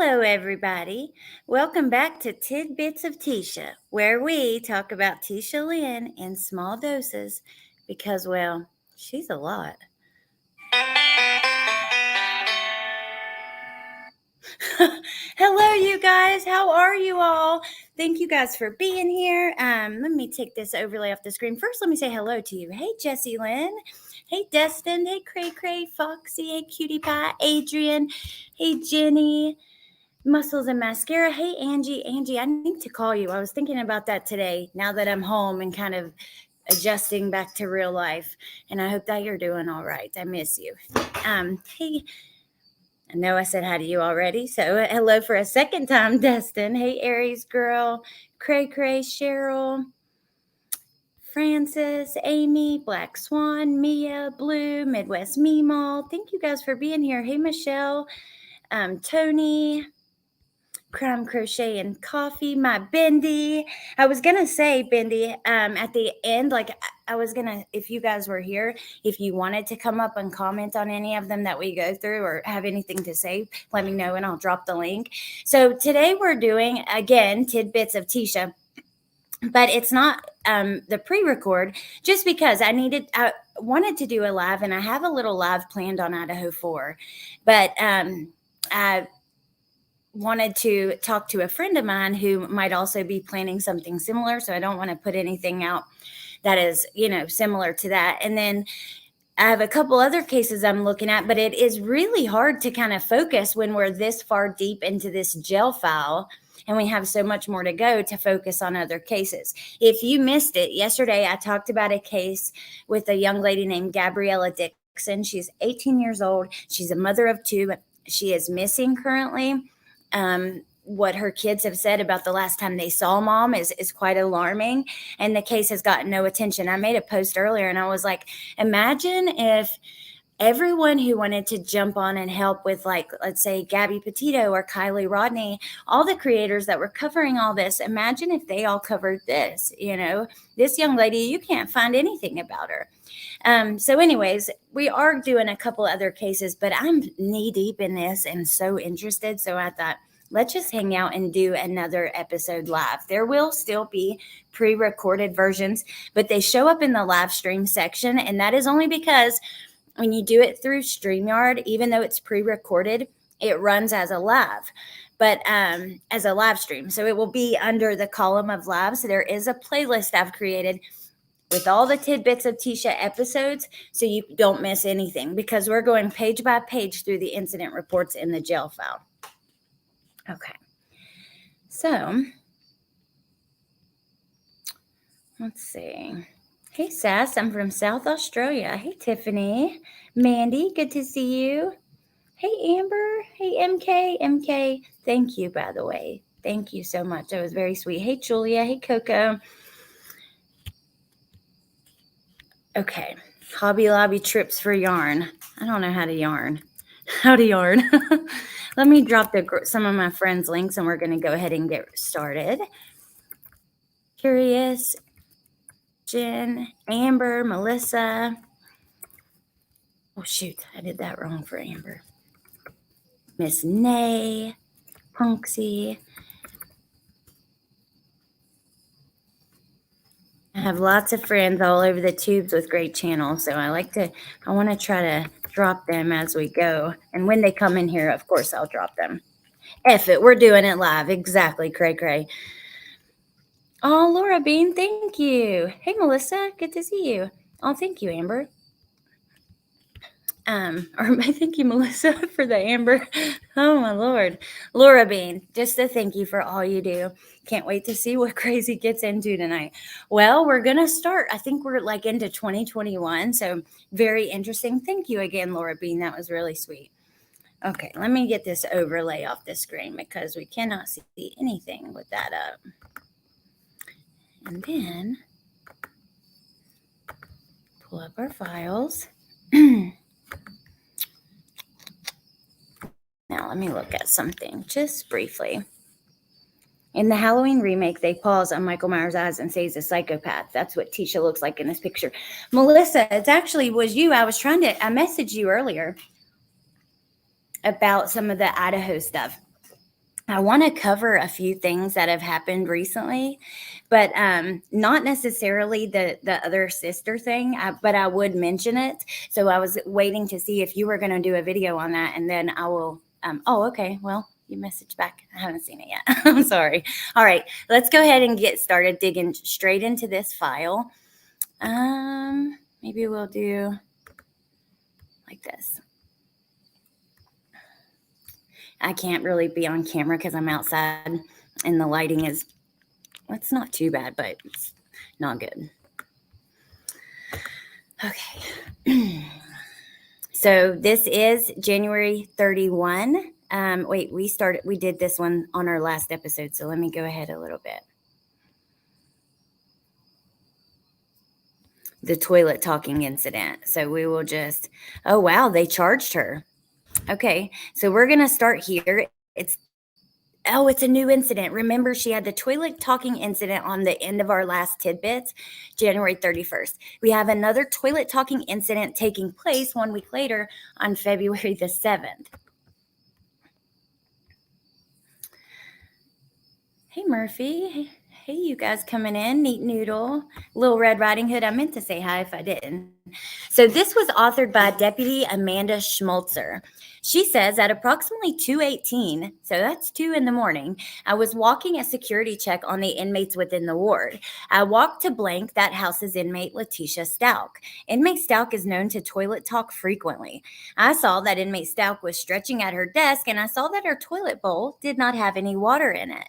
Hello, everybody. Welcome back to Tidbits of Tecia, where we talk about Tecia Lynn in small doses because, well, she's a lot. Hello, you guys. How are you all? Thank you guys for being here. Let me take this overlay off the screen. First, let me say hello to you. Hey, Jessie Lynn. Hey, Destin. Hey, Cray Cray, Foxy. Hey, Cutie Pie. Adrian. Hey, Jenny. Muscles and mascara. Hey, Angie. Angie, I need to call you. I was thinking about that today now that I'm home and kind of adjusting back to real life. And I hope that you're doing all right. I miss you. Hey, I know I said hi to you already. So hello for a second time, Destin. Hey, Aries girl. Cray Cray, Cheryl. Francis, Amy, Black Swan, Mia, Blue, Midwest Meemaw. Thank you guys for being here. Hey, Michelle. Tony. Crumb Crochet and Coffee, my Bendy. I was gonna say, Bendy, at the end, like I was gonna, if you guys were here, if you wanted to come up and comment on any of them that we go through or have anything to say, let me know and I'll drop the link. So today we're doing, again, Tidbits of Tecia, but it's not the pre-record just because I wanted to do a live and I have a little live planned on Idaho 4, but I wanted to talk to a friend of mine who might also be planning something similar. So I don't want to put anything out that is, similar to that. And then I have a couple other cases I'm looking at, but it is really hard to kind of focus when we're this far deep into this gel file and we have so much more to go to focus on other cases. If you missed it, yesterday I talked about a case with a young lady named Gabriella Dixon. She's 18 years old. She's a mother of 2. She is missing currently. What her kids have said about the last time they saw mom is quite alarming, and the case has gotten no attention. I made a post earlier and I was like, imagine if everyone who wanted to jump on and help with, like, let's say Gabby Petito or Kylie Rodney, all the creators that were covering all this, imagine if they all covered this. This young lady, you can't find anything about her. So anyways, we are doing a couple other cases, but I'm knee deep in this and so interested. So I thought, let's just hang out and do another episode live. There will still be pre-recorded versions, but they show up in the live stream section. And that is only because when you do it through StreamYard, even though it's pre-recorded, it runs as a live, but as a live stream. So it will be under the column of live. So there is a playlist I've created with all the Tidbits of Tecia episodes, so you don't miss anything, because we're going page by page through the incident reports in the jail file. Okay, so let's see. Hey, Sass, I'm from South Australia. Hey, Tiffany. Mandy, good to see you. Hey, Amber. Hey, MK. Thank you, by the way. Thank you so much. That was very sweet. Hey, Julia. Hey, Coco. Okay, Hobby Lobby trips for yarn. I don't know how to yarn. Let me drop some of my friends' links and we're going to go ahead and get started. Curious, Jen, Amber, Melissa. Oh, shoot, I did that wrong for Amber. Miss Nay, Punksy. I have lots of friends all over the tubes with great channels, so I want to try to drop them as we go. And when they come in here, of course, I'll drop them. F it, we're doing it live. Exactly, Cray. Oh, Laura Bean, thank you. Hey, Melissa, good to see you. Oh, thank you, Amber. Or thank you, Melissa, for the Amber. Oh, my Lord. Laura Bean, just a thank you for all you do. Can't wait to see what Crazy gets into tonight. Well, we're going to start. I think we're like into 2021, so very interesting. Thank you again, Laura Bean. That was really sweet. Okay, let me get this overlay off the screen because we cannot see anything with that up. And then pull up our files. Now, let me look at something just briefly. In the Halloween remake, they pause on Michael Myers' eyes and say he's a psychopath. That's what Tecia looks like in this picture. Melissa, it actually was you. I messaged you earlier about some of the Idaho stuff. I want to cover a few things that have happened recently, but not necessarily the other sister thing, but I would mention it. So I was waiting to see if you were going to do a video on that, and then I will. Oh, okay. Well, you messaged back. I haven't seen it yet. I'm sorry. All right, let's go ahead and get started digging straight into this file. Maybe we'll do like this. I can't really be on camera because I'm outside and the lighting is, well, it's not too bad, but it's not good. Okay. So this is January 31. Wait, we did this one on our last episode. So let me go ahead a little bit. The toilet talking incident. So we will just, oh, wow, they charged her. Okay. So we're going to start here. It's a new incident. Remember, she had the toilet talking incident on the end of our last tidbits, January 31st. We have another toilet talking incident taking place 1 week later on February the 7th. Hey, Murphy. Hey, you guys coming in. Neat Noodle. Little Red Riding Hood. I meant to say hi if I didn't. So this was authored by Deputy Amanda Schmulzer. She says at approximately 2:18, so that's 2 in the morning, I was walking a security check on the inmates within the ward. I walked to blank that house's inmate Letecia Stauch. Inmate Stauch is known to toilet talk frequently. I saw that inmate Stauch was stretching at her desk, and I saw that her toilet bowl did not have any water in it.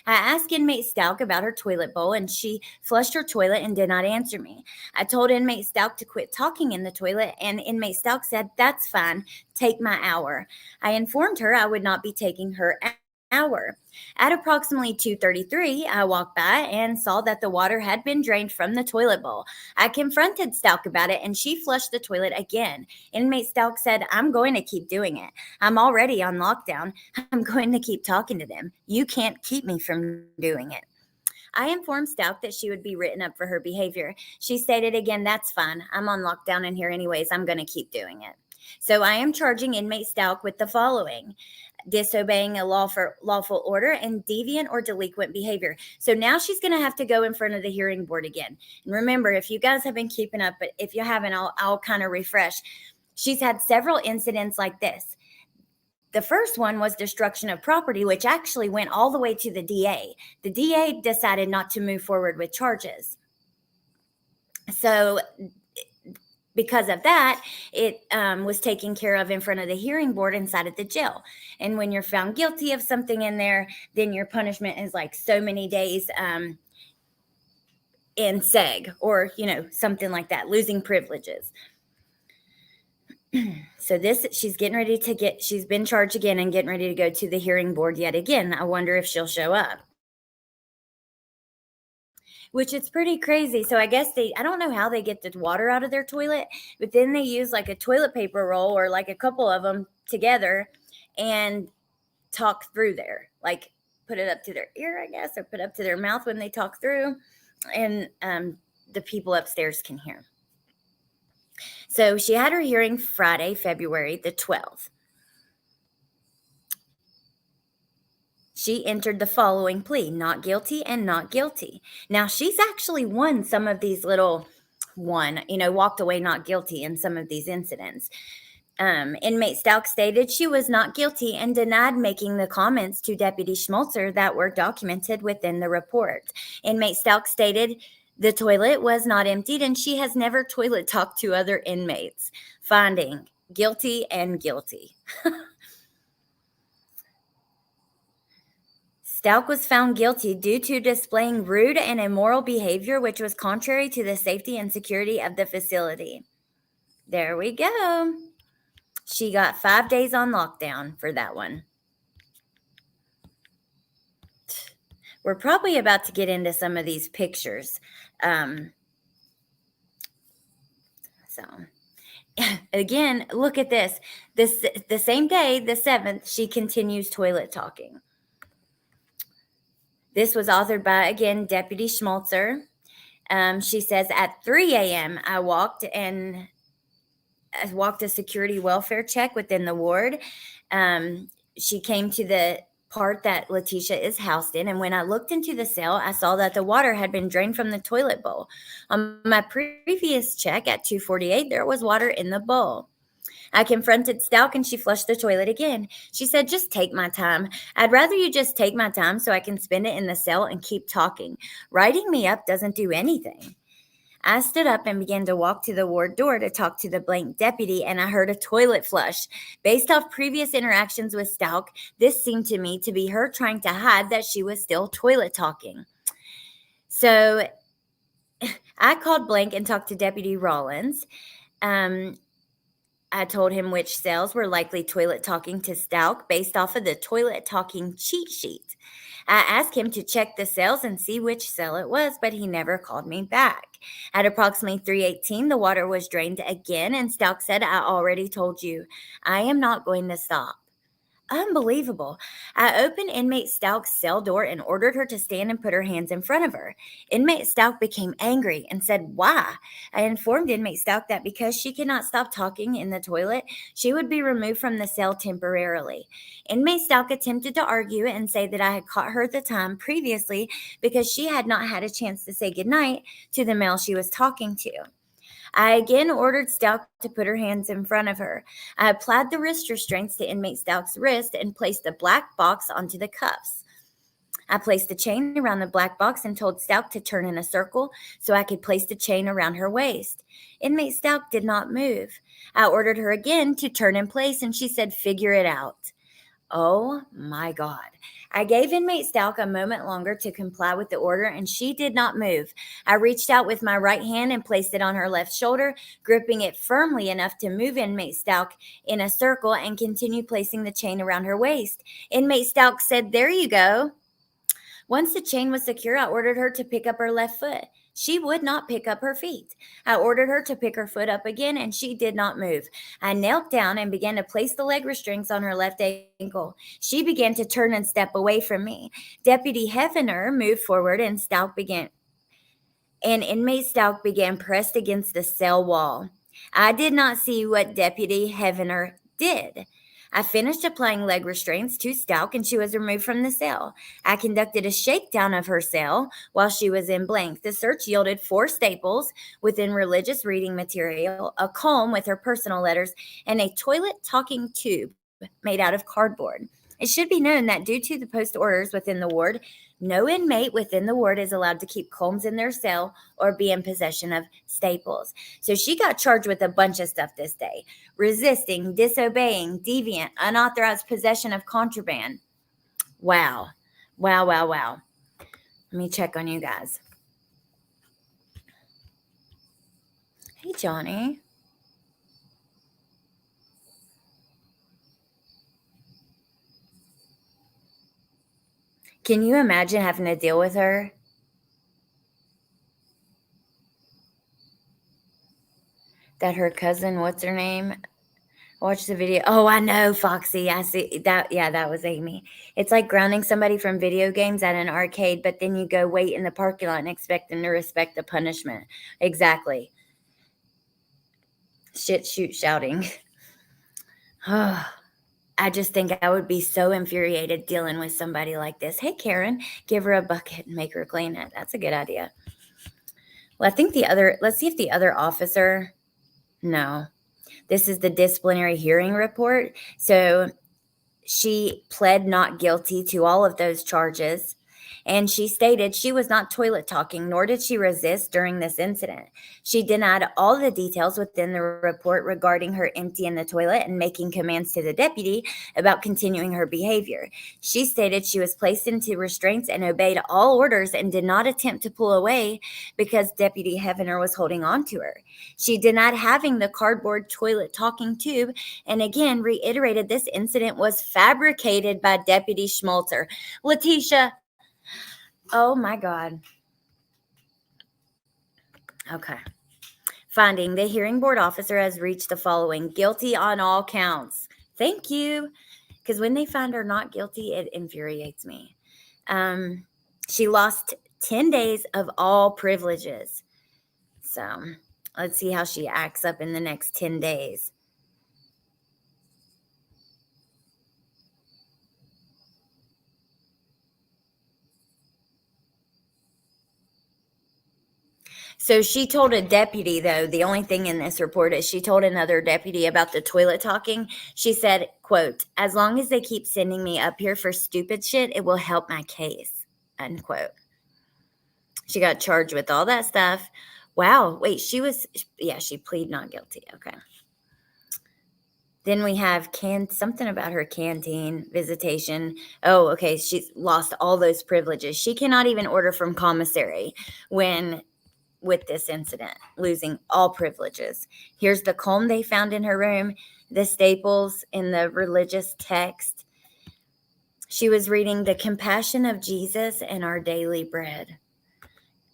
I asked inmate Stauch about her toilet bowl, and she flushed her toilet and did not answer me. I told inmate Stauch to quit talking in the toilet, and inmate Stauch said, "That's fine, take my hour." I informed her I would not be taking her hour. At approximately 2:33, I walked by and saw that the water had been drained from the toilet bowl. I confronted Stauch about it, and she flushed the toilet again. Inmate Stauch said, "I'm going to keep doing it. I'm already on lockdown. I'm going to keep talking to them. You can't keep me from doing it." I informed Stauch that she would be written up for her behavior. She stated again, "That's fine. I'm on lockdown in here anyways. I'm going to keep doing it." So I am charging inmate Stauch with the following: disobeying a lawful order and deviant or delinquent behavior. So now she's going to have to go in front of the hearing board again. And remember, if you guys have been keeping up, but if you haven't, I'll kind of refresh. She's had several incidents like this. The first one was destruction of property, which actually went all the way to the DA. The DA decided not to move forward with charges. So because of that, it was taken care of in front of the hearing board inside of the jail. And when you're found guilty of something in there, then your punishment is like so many days in seg, or, something like that, losing privileges. So she's getting ready she's been charged again and getting ready to go to the hearing board yet again. I wonder if she'll show up. Which it's pretty crazy. So I guess I don't know how they get the water out of their toilet, but then they use like a toilet paper roll or like a couple of them together and talk through there, like put it up to their ear, I guess, or put up to their mouth when they talk through, and the people upstairs can hear. So she had her hearing Friday, February the 12th. She entered the following plea: not guilty and not guilty. Now, she's actually won some of these walked away not guilty in some of these incidents. Inmate Stauch stated she was not guilty and denied making the comments to Deputy Schmulzer that were documented within the report. Inmate Stauch stated the toilet was not emptied and she has never toilet talked to other inmates. Finding guilty and guilty. Stauch was found guilty due to displaying rude and immoral behavior, which was contrary to the safety and security of the facility. There we go. She got 5 days on lockdown for that one. We're probably about to get into some of these pictures. So, again, look at this. The same day, the 7th, she continues toilet talking. This was authored by, again, Deputy Schmulzer. She says, at 3 a.m., I walked a security welfare check within the ward. She came to the part that Letecia is housed in, and when I looked into the cell, I saw that the water had been drained from the toilet bowl. On my previous check at 2:48, there was water in the bowl. I confronted Stauch and she flushed the toilet again. She said, "Just take my time. I'd rather you just take my time so I can spend it in the cell and keep talking. Writing me up doesn't do anything." I stood up and began to walk to the ward door to talk to the blank deputy, and I heard a toilet flush. Based off previous interactions with Stauch, this seemed to me to be her trying to hide that she was still toilet talking. So I called blank and talked to Deputy Rollins. I told him which cells were likely toilet talking to Stauch based off of the toilet talking cheat sheet. I asked him to check the cells and see which cell it was, but he never called me back. At approximately 3:18, the water was drained again, and Stauch said, "I already told you. I am not going to stop." Unbelievable. I opened inmate Stauch's cell door and ordered her to stand and put her hands in front of her. Inmate Stauch became angry and said, "Why?" I informed inmate Stauch that because she could not stop talking in the toilet, she would be removed from the cell temporarily. Inmate Stauch attempted to argue and say that I had caught her at the time previously because she had not had a chance to say goodnight to the male she was talking to. I again ordered Stauch to put her hands in front of her. I applied the wrist restraints to inmate Stauch's wrist and placed a black box onto the cuffs. I placed the chain around the black box and told Stauch to turn in a circle so I could place the chain around her waist. Inmate Stauch did not move. I ordered her again to turn in place, and she said, "Figure it out." Oh my God. I gave inmate Stauch a moment longer to comply with the order, and she did not move. I reached out with my right hand and placed it on her left shoulder, gripping it firmly enough to move inmate Stauch in a circle and continue placing the chain around her waist. Inmate Stauch said, "There you go." Once the chain was secure, I ordered her to pick up her left foot. She would not pick up her feet. I ordered her to pick her foot up again, and she did not move. I knelt down and began to place the leg restraints on her left ankle. She began to turn and step away from me. Deputy Hefner moved forward, and inmate Stauch began pressed against the cell wall. I did not see what Deputy Hefner did. I finished applying leg restraints to Stauch, and she was removed from the cell. I conducted a shakedown of her cell while she was in blank. The search yielded 4 staples within religious reading material, a comb with her personal letters, and a toilet talking tube made out of cardboard. It should be known that due to the post orders within the ward, no inmate within the ward is allowed to keep combs in their cell or be in possession of staples. So she got charged with a bunch of stuff this day: resisting, disobeying, deviant, unauthorized possession of contraband. Wow. Wow, wow, wow. Let me check on you guys. Hey, Johnny. Can you imagine having to deal with her? That her cousin, what's her name? Watch the video. Oh, I know, Foxy. I see that. Yeah, that was Amy. It's like grounding somebody from video games at an arcade, but then you go wait in the parking lot and expect them to respect the punishment. Exactly. Shit, shoot, shouting. I just think I would be so infuriated dealing with somebody like this. Hey, Karen, give her a bucket and make her clean it. That's a good idea. Well, I think let's see if the other officer, no. This is the disciplinary hearing report. So she pled not guilty to all of those charges. And she stated she was not toilet talking, nor did she resist during this incident. She denied all the details within the report regarding her emptying the toilet and making commands to the deputy about continuing her behavior. She stated she was placed into restraints and obeyed all orders and did not attempt to pull away because Deputy Hefner was holding on to her. She denied having the cardboard toilet talking tube and again reiterated this incident was fabricated by Deputy Schmalzer. Letecia, oh my God. Okay. Finding: the hearing board officer has reached the following: guilty on all counts. Thank you. Because when they find her not guilty, it infuriates me. She lost 10 days of all privileges. So let's see how she acts up in the next 10 days. So she told a deputy, though, the only thing in this report is she told another deputy about the toilet talking. She said, quote, "As long as they keep sending me up here for stupid shit, it will help my case," unquote. She got charged with all that stuff. Wow. Wait, she pleaded not guilty. Okay. Then we have something about her canteen visitation. Oh, okay. She's lost all those privileges. She cannot even order from commissary with this incident, losing all privileges. Here's the comb they found in her room, the staples in the religious text. She was reading The Compassion of Jesus and Our Daily Bread.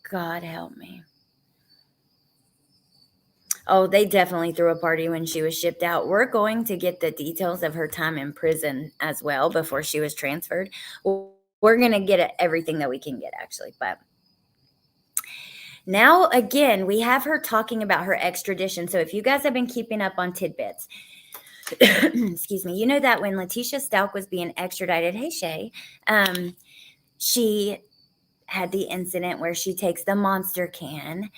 God help me. Oh, they definitely threw a party when she was shipped out. We're going to get the details of her time in prison as well before she was transferred. We're going to get everything that we can get, actually. But now, again, we have her talking about her extradition. So if you guys have been keeping up on tidbits, excuse me, you know that when Letecia Stauch was being extradited, hey, Shay, she had the incident where she takes the monster can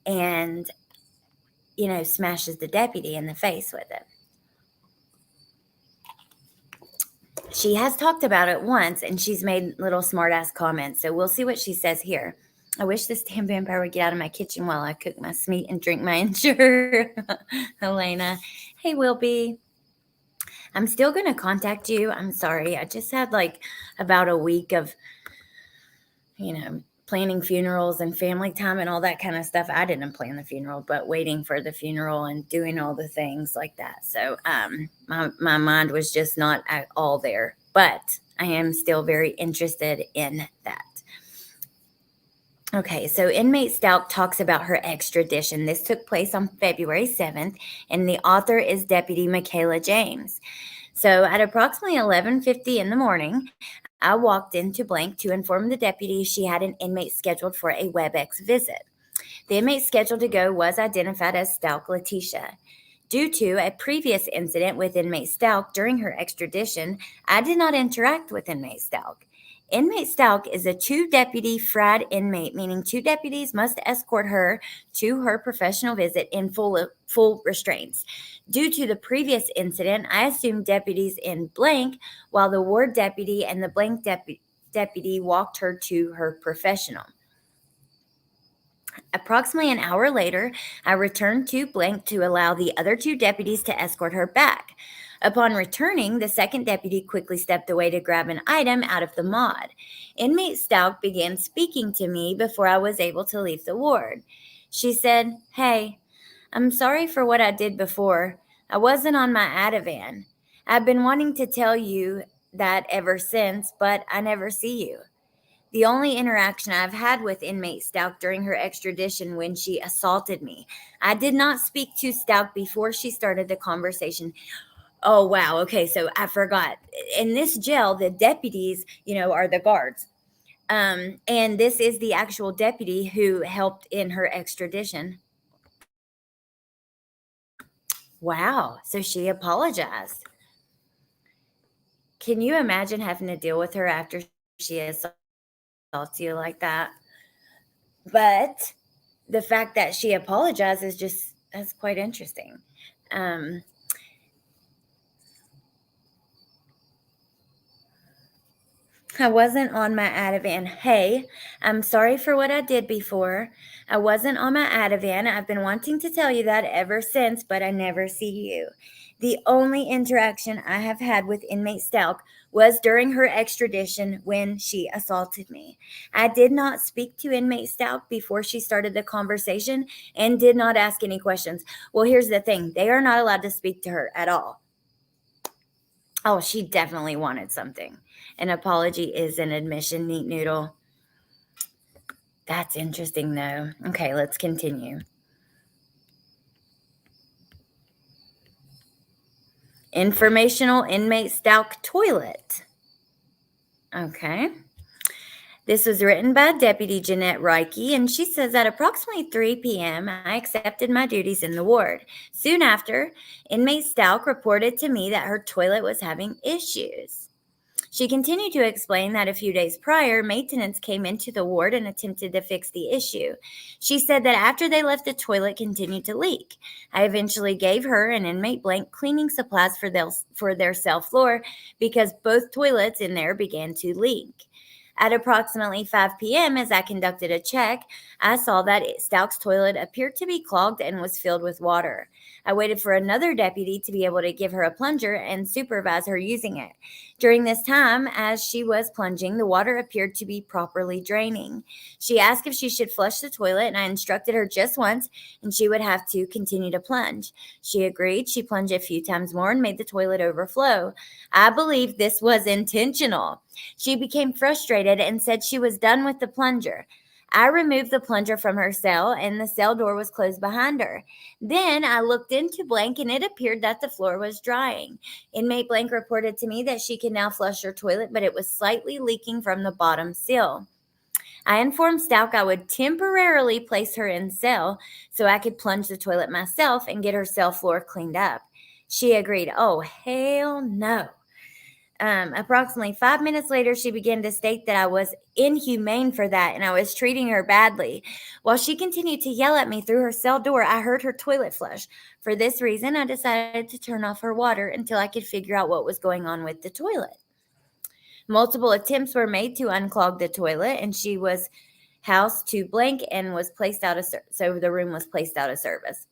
and smashes the deputy in the face with it. She has talked about it once, and she's made little smart-ass comments, so we'll see what she says here. I wish this damn vampire would get out of my kitchen while I cook my meat and drink my Ensure. Elena. Hey, Wilby. I'm still going to contact you. I'm sorry. I just had about a week of, planning funerals and family time and all that kind of stuff. I didn't plan the funeral, but waiting for the funeral and doing all the things like that. So my mind was just not at all there, but I am still very interested in that. Okay, so inmate Stauch talks about her extradition. This took place on February 7th, and the author is Deputy Michaela James. So at approximately 11:50 in the morning, I walked into blank to inform the deputy she had an inmate scheduled for a WebEx visit. The inmate scheduled to go was identified as Stauch Letecia. Due to a previous incident with inmate Stauch during her extradition, I did not interact with inmate Stauch. Inmate Stauch is a two-deputy FRAD inmate, meaning two deputies must escort her to her professional visit in full restraints. Due to the previous incident, I assumed deputies in blank, while the ward deputy and the blank deputy walked her to her professional. Approximately an hour later, I returned to blank to allow the other two deputies to escort her back. Upon returning, the second deputy quickly stepped away to grab an item out of the mod. Inmate Stauch began speaking to me before I was able to leave the ward. She said, "Hey, I'm sorry for what I did before. I wasn't on my Ativan. I've been wanting to tell you that ever since, but I never see you." The only interaction I've had with inmate Stauch during her extradition when she assaulted me. I did not speak to Stauch before she started the conversation. Oh, wow. Okay, so I forgot. In this jail, the deputies, are the guards. And this is the actual deputy who helped in her extradition. Wow. So she apologized. Can you imagine having to deal with her after she assaults you like that? But the fact that she apologized that's quite interesting. I wasn't on my Ativan. Hey, I'm sorry for what I did before. I wasn't on my Ativan. I've been wanting to tell you that ever since, but I never see you. The only interaction I have had with inmate Stauch was during her extradition when she assaulted me. I did not speak to inmate Stauch before she started the conversation and did not ask any questions. Well, here's the thing. They are not allowed to speak to her at all. Oh, she definitely wanted something. An apology is an admission, neat noodle. That's interesting, though. Okay, let's continue. Informational inmate Stauch toilet. Okay. This was written by Deputy Jeanette Reike, and she says at approximately 3 p.m., I accepted my duties in the ward. Soon after, inmate Stauch reported to me that her toilet was having issues. She continued to explain that a few days prior, maintenance came into the ward and attempted to fix the issue. She said that after they left, the toilet continued to leak. I eventually gave her and inmate blank cleaning supplies for their cell floor because both toilets in there began to leak. At approximately 5 p.m., as I conducted a check, I saw that Stauch's toilet appeared to be clogged and was filled with water. I waited for another deputy to be able to give her a plunger and supervise her using it. During this time, as she was plunging, the water appeared to be properly draining. She asked if she should flush the toilet, and I instructed her just once, and she would have to continue to plunge. She agreed. She plunged a few times more and made the toilet overflow. I believe this was intentional. She became frustrated and said she was done with the plunger. I removed the plunger from her cell, and the cell door was closed behind her. Then I looked into blank, and it appeared that the floor was drying. Inmate blank reported to me that she could now flush her toilet, but it was slightly leaking from the bottom sill. I informed Stauch I would temporarily place her in cell so I could plunge the toilet myself and get her cell floor cleaned up. She agreed. Oh, hell no. Approximately 5 minutes later, she began to state that I was inhumane for that and I was treating her badly. While she continued to yell at me through her cell door, I heard her toilet flush. For this reason, I decided to turn off her water until I could figure out what was going on with the toilet. Multiple attempts were made to unclog the toilet, and she was housed to blank and was placed out of so the room was placed out of service.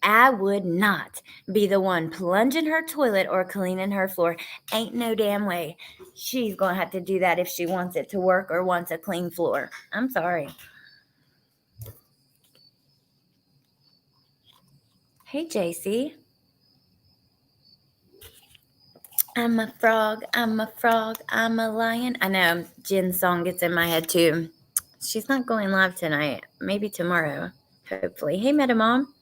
I would not be the one plunging her toilet or cleaning her floor. Ain't no damn way. She's going to have to do that if she wants it to work or wants a clean floor. I'm sorry. Hey, JC. I'm a frog, I'm a frog, I'm a lion. I know, Jen's song gets in my head too. She's not going live tonight. Maybe tomorrow, hopefully. Hey, Meta Mom.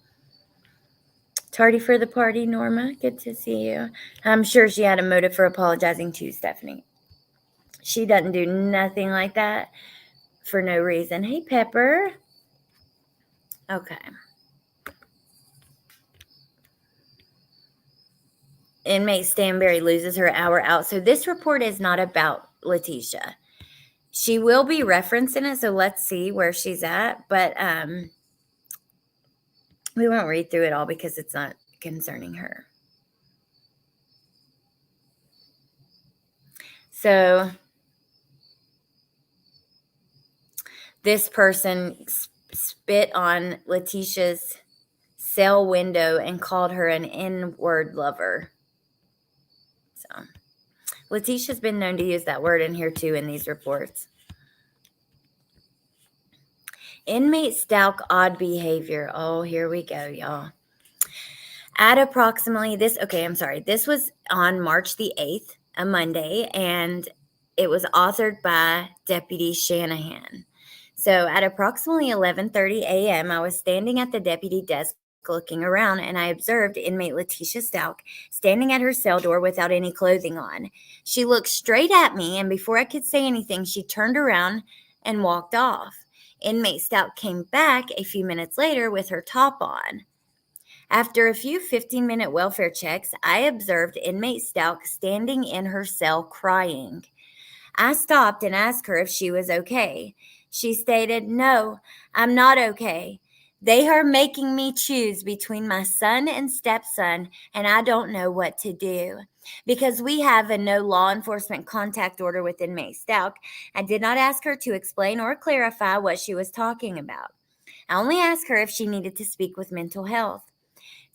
Tardy for the party, Norma. Good to see you. I'm sure she had a motive for apologizing too, Stephanie. She doesn't do nothing like that for no reason. Hey, Pepper. Okay. Inmate Stanberry loses her hour out. So this report is not about Letecia. She will be referenced in it, so let's see where she's at. But we won't read through it all because it's not concerning her. So this person spit on Letecia's cell window and called her an N-word lover. So Letecia's been known to use that word in here too in these reports. Inmate Stauch odd behavior. Oh, here we go, y'all. At approximately this was on March the 8th, a Monday, and it was authored by Deputy Shanahan. So at approximately 11:30 a.m., I was standing at the deputy desk looking around, and I observed inmate Letecia Stauch standing at her cell door without any clothing on. She looked straight at me, and before I could say anything, she turned around and walked off. Inmate Stauch came back a few minutes later with her top on. After a few 15-minute welfare checks, I observed inmate Stauch standing in her cell crying. I stopped and asked her if she was okay. She stated, "No, I'm not okay. They are making me choose between my son and stepson, and I don't know what to do. Because we have a no law enforcement contact order with inmate Stauch, I did not ask her to explain or clarify what she was talking about. I only asked her if she needed to speak with mental health.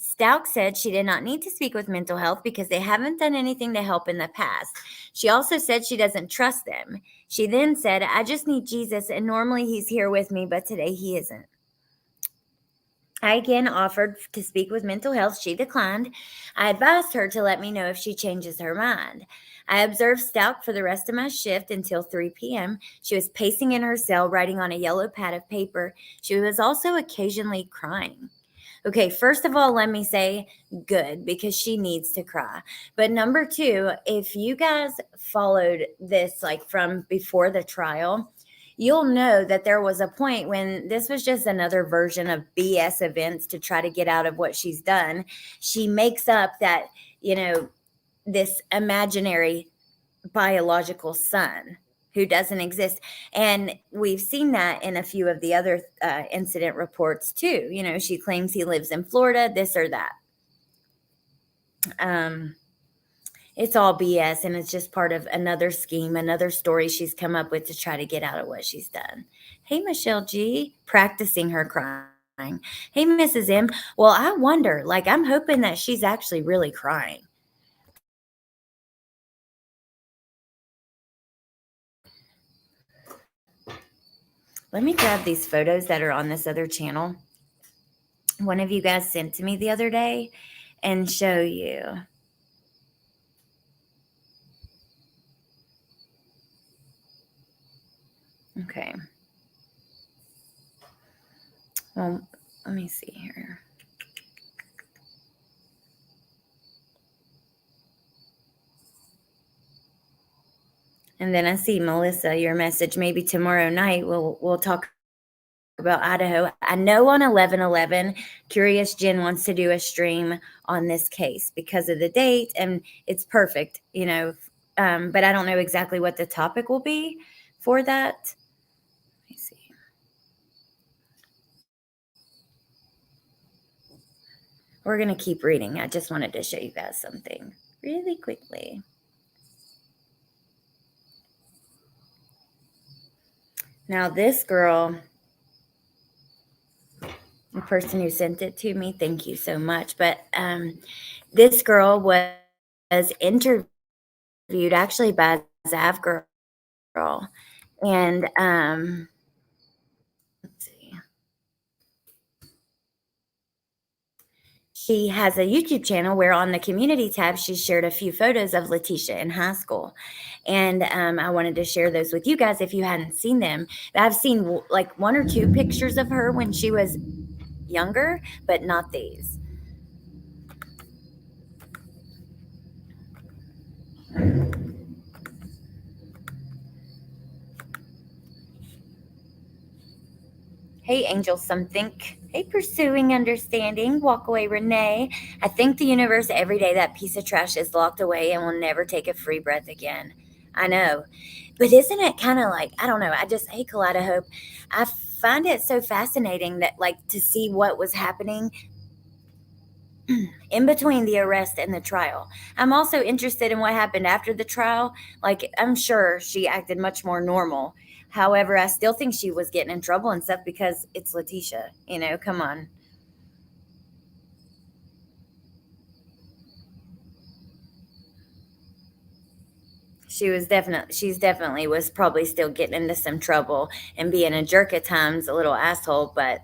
Stauch said she did not need to speak with mental health because they haven't done anything to help in the past. She also said she doesn't trust them. She then said, I just need Jesus, and normally he's here with me, but today he isn't. I again offered to speak with mental health. She declined. I advised her to let me know if she changes her mind. I observed Stauch for the rest of my shift until 3 p.m. She was pacing in her cell, writing on a yellow pad of paper. She was also occasionally crying. Okay, first of all, let me say good, because she needs to cry. But number two, if you guys followed this like from before the trial, you'll know that there was a point when this was just another version of BS events to try to get out of what she's done. She makes up that, this imaginary biological son who doesn't exist. And we've seen that in a few of the other incident reports too. You know, she claims he lives in Florida, this or that. It's all BS, and it's just part of another scheme, another story she's come up with to try to get out of what she's done. Hey, Michelle G, practicing her crying. Hey, Mrs. M. Well, I wonder, like, I'm hoping that she's actually really crying. Let me grab these photos that are on this other channel. One of you guys sent to me the other day and show you. Okay. Well, let me see here. And then I see, Melissa, your message, maybe tomorrow night we'll talk about Idaho. I know on 11/11, Curious Jen wants to do a stream on this case because of the date, and it's perfect, you know. But I don't know exactly what the topic will be for that. Let me see. We're going to keep reading. I just wanted to show you guys something really quickly. Now, this girl, the person who sent it to me, thank you so much. But this girl was interviewed actually by Zav Girl. And let's see. She has a YouTube channel where on the community tab, she shared a few photos of Letecia in high school. And I wanted to share those with you guys if you hadn't seen them. I've seen like 1 or 2 pictures of her when she was younger, but not these. Hey, Angel Something. Hey, Pursuing Understanding. Walk away, Renee. I thank the universe every day that piece of trash is locked away and will never take a free breath again. I know. But isn't it kind of like, I don't know, hey, Kaleida Hope, I find it so fascinating that, like, to see what was happening in between the arrest and the trial. I'm also interested in what happened after the trial. Like, I'm sure she acted much more normal. However, I still think she was getting in trouble and stuff because it's Letecia. You know, come on. She's definitely was probably still getting into some trouble and being a jerk at times, a little asshole, but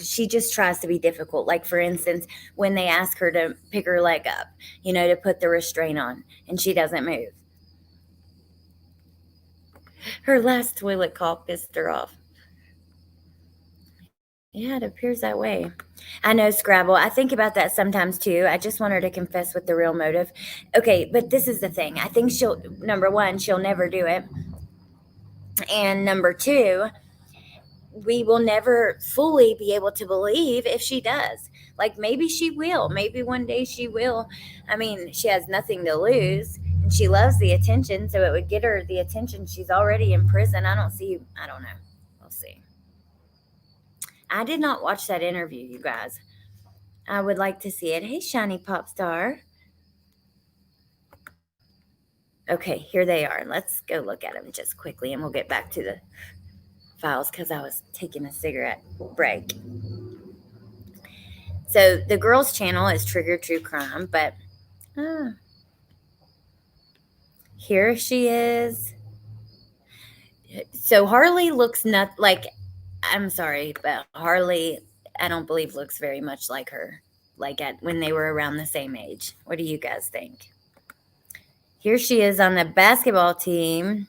she just tries to be difficult. Like, for instance, when they ask her to pick her leg up, you know, to put the restraint on, and she doesn't move. Her last toilet call pissed her off. Yeah, it appears that way. I know, Scrabble. I think about that sometimes too. I just want her to confess with the real motive. Okay, but this is the thing. I think number one, she'll never do it. And number two, we will never fully be able to believe if she does. Like, maybe she will. Maybe one day she will. I mean, she has nothing to lose and she loves the attention. So it would get her the attention. She's already in prison. I don't know. We'll see. I did not watch that interview, you guys. I would like to see it. Hey, Shiny Pop Star. Okay, here they are. Let's go look at them just quickly and we'll get back to the files because I was taking a cigarette break. So the girls' channel is Trigger True Crime, but here she is. So Harley looks not like, I'm sorry, but Harley, I don't believe looks very much like her, like when they were around the same age. What do you guys think? Here she is on the basketball team.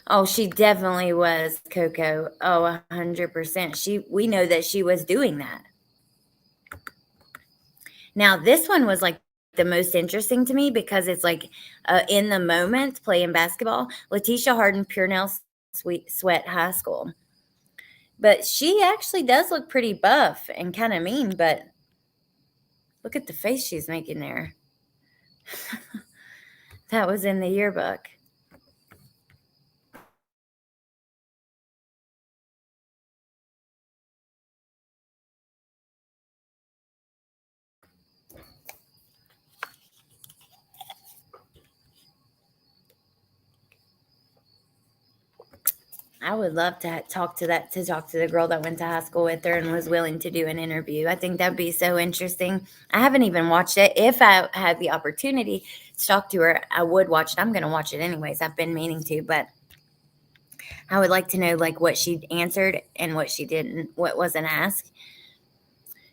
Oh, she definitely was, Coco. Oh, 100%. We know that she was doing that. Now, this one was like the most interesting to me because it's like in the moment playing basketball. Letecia Hardin, Purnell Sweat High School. But she actually does look pretty buff and kind of mean, but look at the face she's making there. That was in the yearbook. I would love to talk to the girl that went to high school with her and was willing to do an interview. I think that'd be so interesting. I haven't even watched it. If I had the opportunity to talk to her, I would watch it. I'm going to watch it anyways. I've been meaning to, but I would like to know like what she answered and what she didn't, what wasn't asked.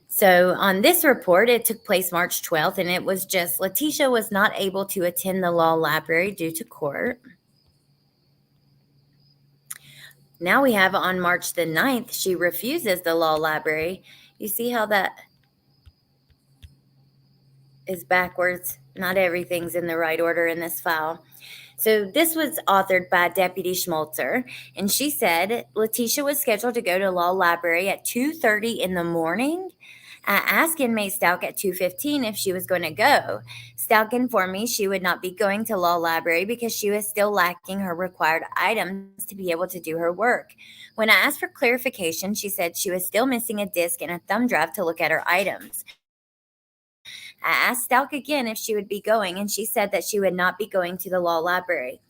So on this report, it took place March 12th, and it was just Letecia was not able to attend the law library due to court. Now we have on March the 9th, she refuses the law library. You see how that is backwards? Not everything's in the right order in this file. So this was authored by Deputy Schmolzer, and she said Letecia was scheduled to go to law library at 2:30 in the morning. I asked inmate Stauch at 2:15 if she was going to go. Stauch informed me she would not be going to law library because she was still lacking her required items to be able to do her work. When I asked for clarification, she said she was still missing a disk and a thumb drive to look at her items. I asked Stauch again if she would be going, and she said that she would not be going to the law library.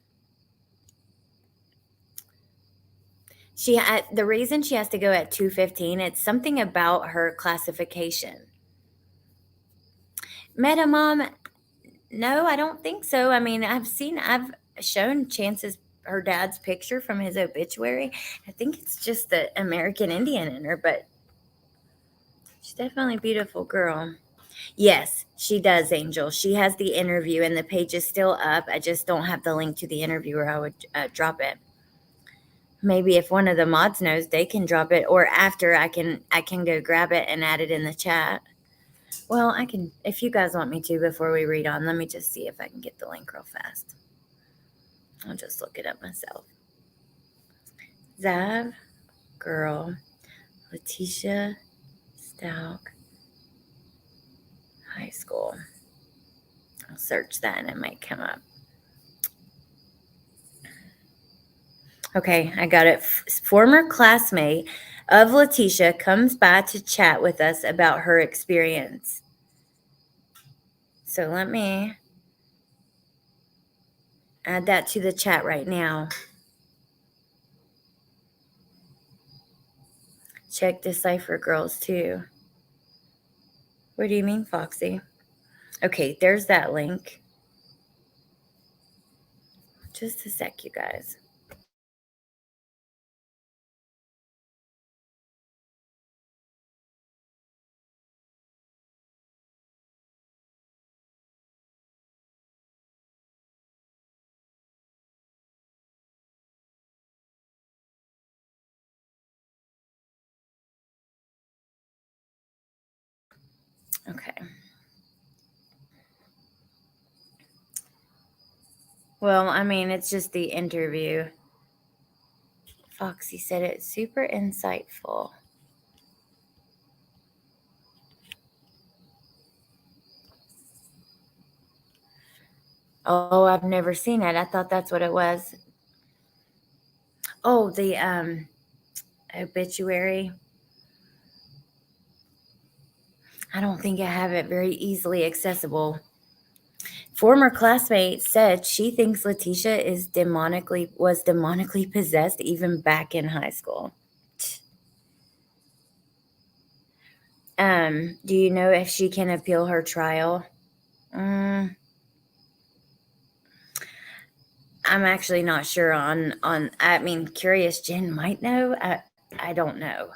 The reason she has to go at 2:15, it's something about her classification. Meta Mom, no, I don't think so. I mean, I've shown Chance's her dad's picture from his obituary. I think it's just the American Indian in her, but she's definitely a beautiful girl. Yes, she does, Angel. She has the interview, and the page is still up. I just don't have the link to the interview, or I would drop it. Maybe if one of the mods knows, they can drop it, or after I can go grab it and add it in the chat. Well, I can, if you guys want me to, before we read on. Let me just see if I can get the link real fast. I'll just look it up myself. Zav, girl, Letecia, Stauch, high school. I'll search that and it might come up. Okay, I got it. Former classmate of Letecia comes by to chat with us about her experience. So let me add that to the chat right now. Check Decipher Girls too. What do you mean, Foxy? Okay, there's that link. Just a sec, you guys. Okay. Well, I mean, it's just the interview. Foxy said it's super insightful. Oh, I've never seen it. I thought that's what it was. Oh, the obituary. I don't think I have it very easily accessible. Former classmate said she thinks Letecia was demonically possessed even back in high school. Do you know if she can appeal her trial? I'm actually not sure on. I mean, Curious Jen might know. I don't know.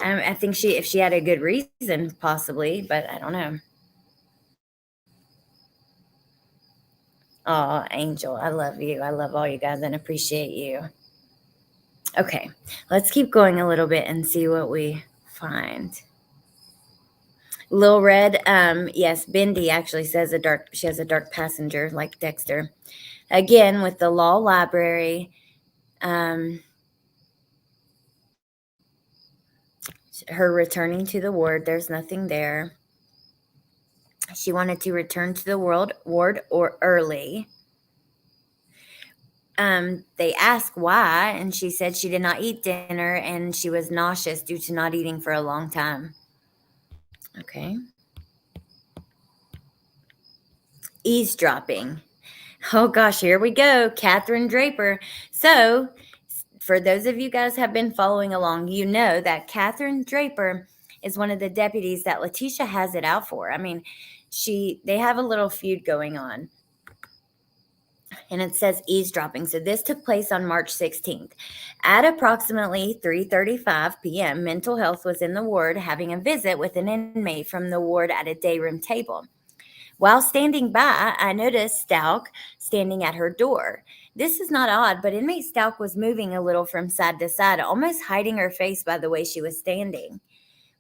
I think if she had a good reason, possibly, but I don't know. Oh, Angel, I love you. I love all you guys and appreciate you. Okay, let's keep going a little bit and see what we find. Lil Red, yes, Bindi actually says she has a dark passenger like Dexter. Again, with the law library, her returning to the ward. There's nothing there. She wanted to return to the ward or early. They asked why, and she said she did not eat dinner and she was nauseous due to not eating for a long time. Okay. Eavesdropping. Oh gosh, here we go. Catherine Draper. So, for those of you guys have been following along, you know that Catherine Draper is one of the deputies that Letecia has it out for. I mean, they have a little feud going on. And it says eavesdropping. So this took place on March 16th. At approximately 3:35 p.m., mental health was in the ward having a visit with an inmate from the ward at a day room table. While standing by, I noticed Stauch standing at her door. This is not odd, but inmate Stauch was moving a little from side to side, almost hiding her face by the way she was standing.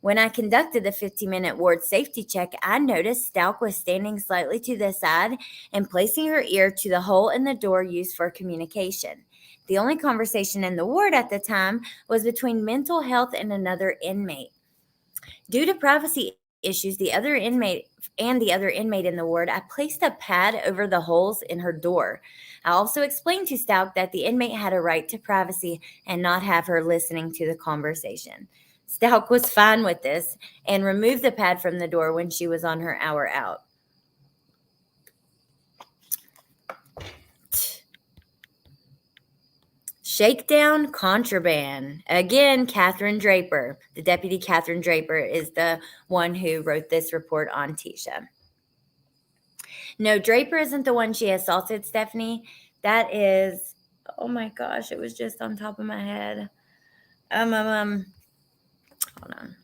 When I conducted the 15-minute ward safety check, I noticed Stauch was standing slightly to the side and placing her ear to the hole in the door used for communication. The only conversation in the ward at the time was between mental health and another inmate. Due to privacy issues, the other inmate in the ward, I placed a pad over the holes in her door. I also explained to Stauch that the inmate had a right to privacy and not have her listening to the conversation. Stauch was fine with this and removed the pad from the door when she was on her hour out. Shakedown contraband. Again, Catherine Draper. The deputy Catherine Draper is the one who wrote this report on Tecia. No, Draper isn't the one she assaulted, Stephanie. That is, oh my gosh, it was just on top of my head. Hold on.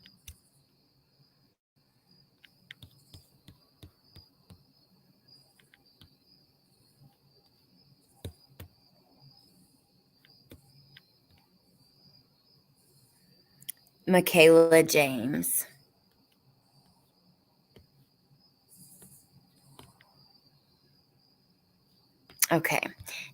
Michaela James. Okay,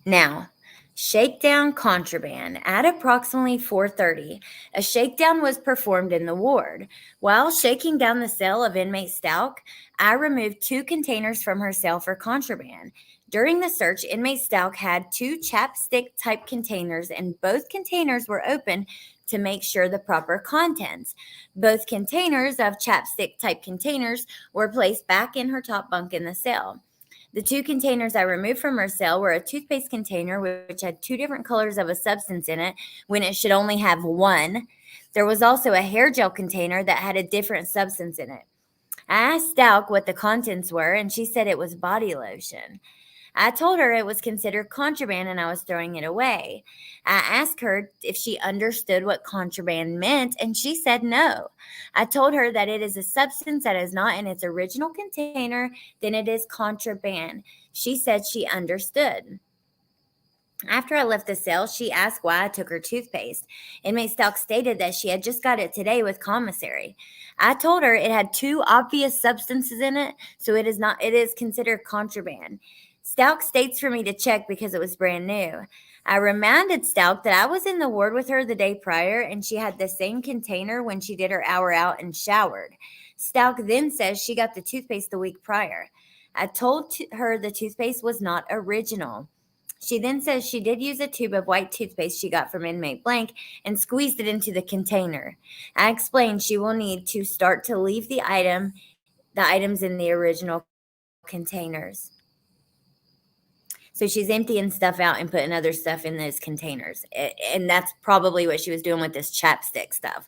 now, shakedown contraband. At approximately 4:30, a shakedown was performed in the ward. While shaking down the cell of inmate Stauch, I removed 2 containers from her cell for contraband. During the search, inmate Stauch had 2 chapstick-type containers, and both containers were open to make sure the proper contents. Both containers of chapstick-type containers were placed back in her top bunk in the cell. The 2 containers I removed from her cell were a toothpaste container, which had 2 different colors of a substance in it when it should only have one. There was also a hair gel container that had a different substance in it. I asked Stauch what the contents were, and she said it was body lotion. I told her it was considered contraband and I was throwing it away. I asked her if she understood what contraband meant, and she said no. I told her that it is a substance that is not in its original container, then it is contraband. She said she understood. After I left the cell, she asked why I took her toothpaste. Inmate Stauch stated that she had just got it today with commissary. I told her it had 2 obvious substances in it, so it is considered contraband. Stauch states for me to check because it was brand new. I reminded Stauch that I was in the ward with her the day prior and she had the same container when she did her hour out and showered. Stauch then says she got the toothpaste the week prior. I told her the toothpaste was not original. She then says she did use a tube of white toothpaste she got from inmate blank and squeezed it into the container. I explained she will need to start to leave the items in the original containers. So she's emptying stuff out and putting other stuff in those containers. And that's probably what she was doing with this chapstick stuff.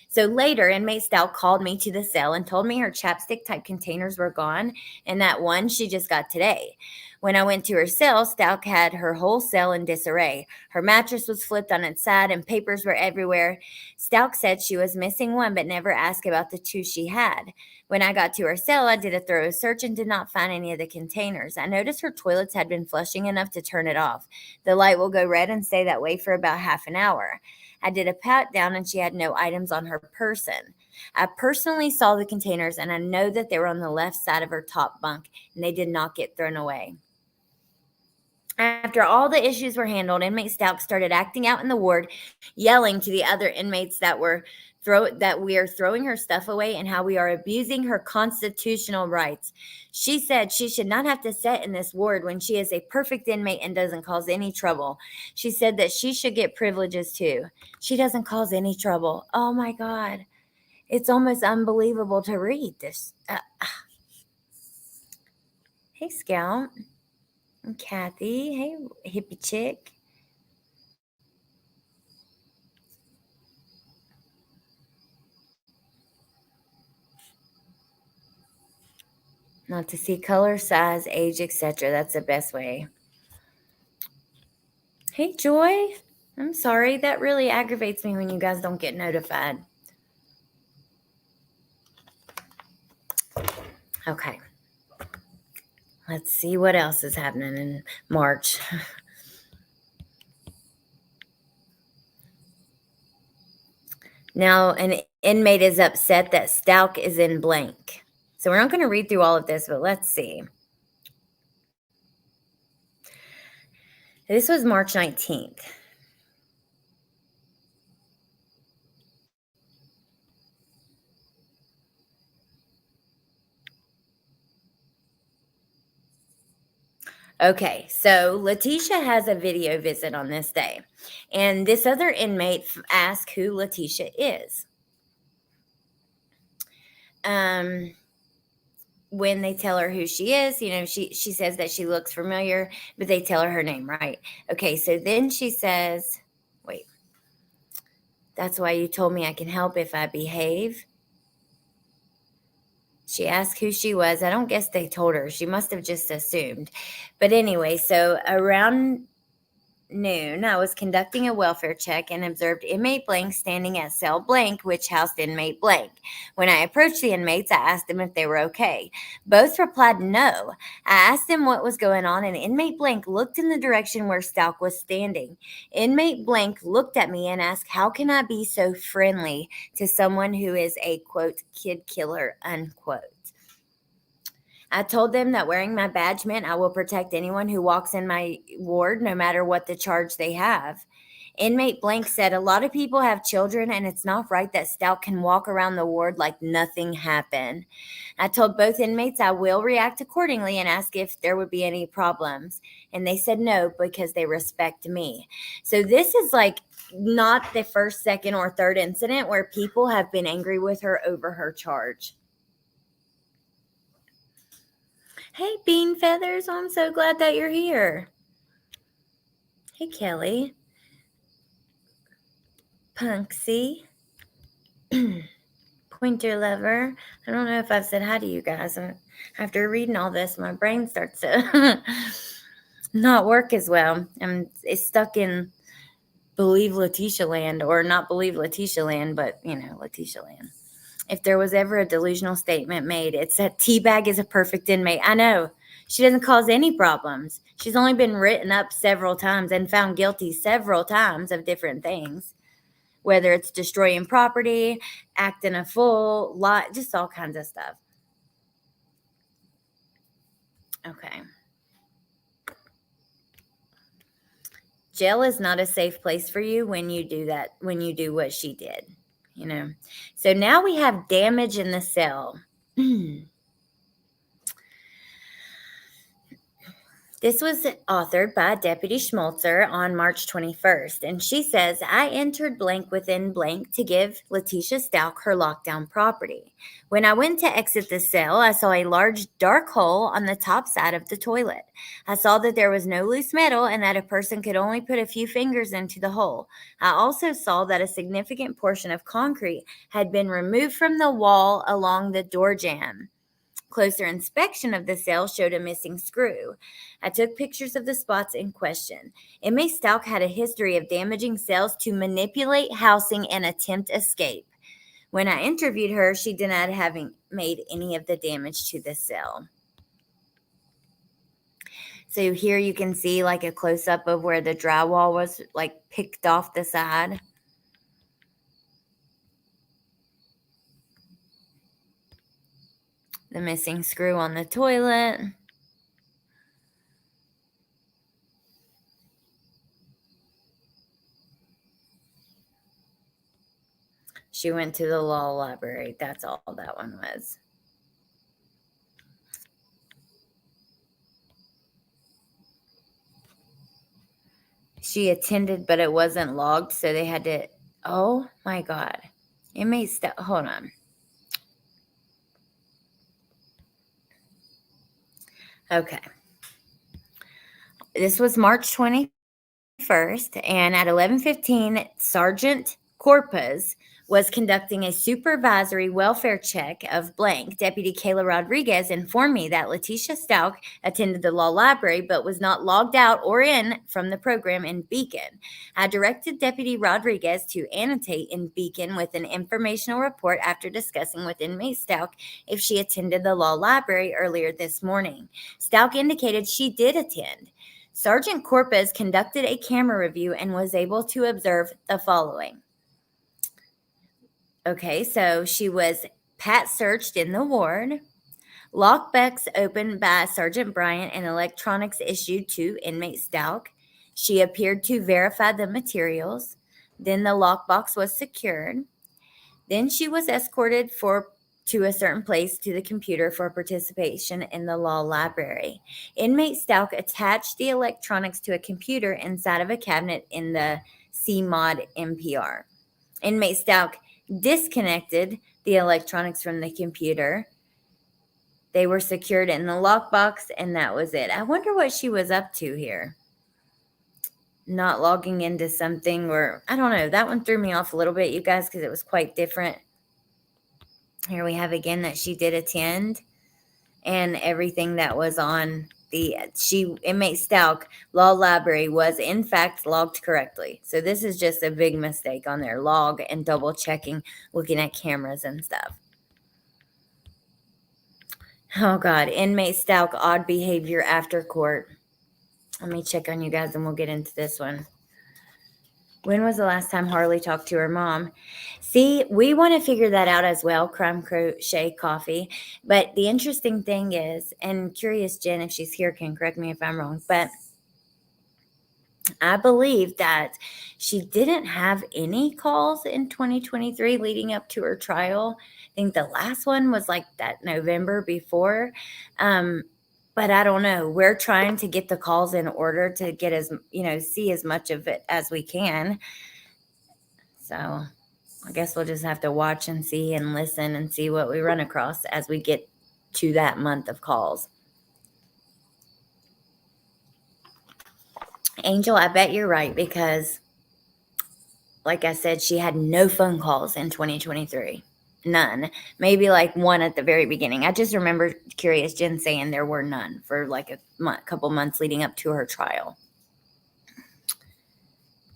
So later, inmate Stauch called me to the cell and told me her chapstick-type containers were gone and that one she just got today. When I went to her cell, Stauch had her whole cell in disarray. Her mattress was flipped on its side and papers were everywhere. Stauch said she was missing one but never asked about the 2 she had. When I got to her cell, I did a thorough search and did not find any of the containers. I noticed her toilets had been flushing enough to turn it off. The light will go red and stay that way for about half an hour. I did a pat down and she had no items on her person. I personally saw the containers and I know that they were on the left side of her top bunk and they did not get thrown away. After all the issues were handled, inmate Stauch started acting out in the ward, yelling to the other inmates that were that we are throwing her stuff away and how we are abusing her constitutional rights. She said she should not have to sit in this ward when she is a perfect inmate and doesn't cause any trouble. She said that she should get privileges too. She doesn't cause any trouble. Oh my God. It's almost unbelievable to read this. Hey, Scout. And Kathy. Hey, hippie chick. Not to see color, size, age, etc. That's the best way. Hey, Joy. I'm sorry. That really aggravates me when you guys don't get notified. Okay. Let's see what else is happening in March. Now, an inmate is upset that Stauch is in blank. So we're not going to read through all of this, but let's see. This was March 19th. Okay, so Letecia has a video visit on this day, and this other inmate asked who Letecia is. When they tell her who she is, she says that she looks familiar, but they tell her name, right? Okay, so then she says, wait, that's why you told me I can help if I behave. She asked who she was. I don't guess they told her. She must have just assumed. But anyway, so around noon, I was conducting a welfare check and observed inmate blank standing at cell blank, which housed inmate blank. When I approached the inmates, I asked them if they were okay. Both replied no. I asked them what was going on, and inmate blank looked in the direction where Stauch was standing. Inmate blank looked at me and asked, how can I be so friendly to someone who is a, quote, kid killer, unquote. I told them that wearing my badge meant I will protect anyone who walks in my ward, no matter what the charge they have. Inmate blank said, a lot of people have children, and it's not right that Stauch can walk around the ward like nothing happened. I told both inmates I will react accordingly and ask if there would be any problems. And they said no, because they respect me. So this is like not the first, second, or third incident where people have been angry with her over her charge. Hey, Bean Feathers, I'm so glad that you're here. Hey, Kelly. Punksy. Pointer Lover. I don't know if I've said hi to you guys. After reading all this, my brain starts to not work as well. It's stuck in believe Letecia land, or not believe Letecia land, but, Letecia land. If there was ever a delusional statement made, it's that Teabag is a perfect inmate. I know. She doesn't cause any problems. She's only been written up several times and found guilty several times of different things, whether it's destroying property, acting a fool, just all kinds of stuff. Okay. Jail is not a safe place for you when you do that, when you do what she did, So now we have damage in the cell. This was authored by Deputy Schmulzer on March 21st, and she says, I entered blank within blank to give Letecia Stauch her lockdown property. When I went to exit the cell, I saw a large dark hole on the top side of the toilet. I saw that there was no loose metal and that a person could only put a few fingers into the hole. I also saw that a significant portion of concrete had been removed from the wall along the door jamb. Closer inspection of the cell showed a missing screw. I took pictures of the spots in question. Inmate Stauch had a history of damaging cells to manipulate housing and attempt escape. When I interviewed her, she denied having made any of the damage to the cell. So here you can see like a close-up of where the drywall was like picked off the side. The missing screw on the toilet. She went to the law library. That's all that one was. She attended, but it wasn't logged, so they had to. Oh my God. Inmate Stauch. Hold on. Okay. This was March 21st, and at 11:15, Sergeant Corpus was conducting a supervisory welfare check of blank. Deputy Kayla Rodriguez informed me that Letecia Stauch attended the law library but was not logged out or in from the program in Beacon. I directed Deputy Rodriguez to annotate in Beacon with an informational report after discussing with inmate Stauch if she attended the law library earlier this morning. Stauch indicated she did attend. Sergeant Corpus conducted a camera review and was able to observe the following. Okay, so she was pat searched in the ward, lockbacks opened by Sergeant Bryant, and electronics issued to inmate Stauch. She appeared to verify the materials. Then the lockbox was secured. Then she was escorted to a certain place to the computer for participation in the law library. Inmate Stauch attached the electronics to a computer inside of a cabinet in the CMOD MPR. Inmate Stauch disconnected the electronics from the computer. They were secured in the lockbox, and that was it. I wonder what she was up to here. Not logging into something, or I don't know. That one threw me off a little bit, you guys, because it was quite different. Here we have again that she did attend, and everything that was on the inmate Stauch law library was in fact logged correctly. So this is just a big mistake on their log and double checking, looking at cameras and stuff. Oh God, inmate Stauch odd behavior after court. Let me check on you guys and we'll get into this one. When was the last time Harley talked to her mom? See, we want to figure that out as well, Crime Crochet Coffee. But the interesting thing is, and Curious Jen, if she's here, can correct me if I'm wrong, but I believe that she didn't have any calls in 2023 leading up to her trial. I think the last one was like that November before. But I don't know. We're trying to get the calls in order to get see as much of it as we can. So I guess we'll just have to watch and see and listen and see what we run across as we get to that month of calls. Angel, I bet you're right because, like I said, she had no phone calls in 2023. None. Maybe like one at the very beginning. I just remember Curious Jen saying there were none for like a couple months leading up to her trial.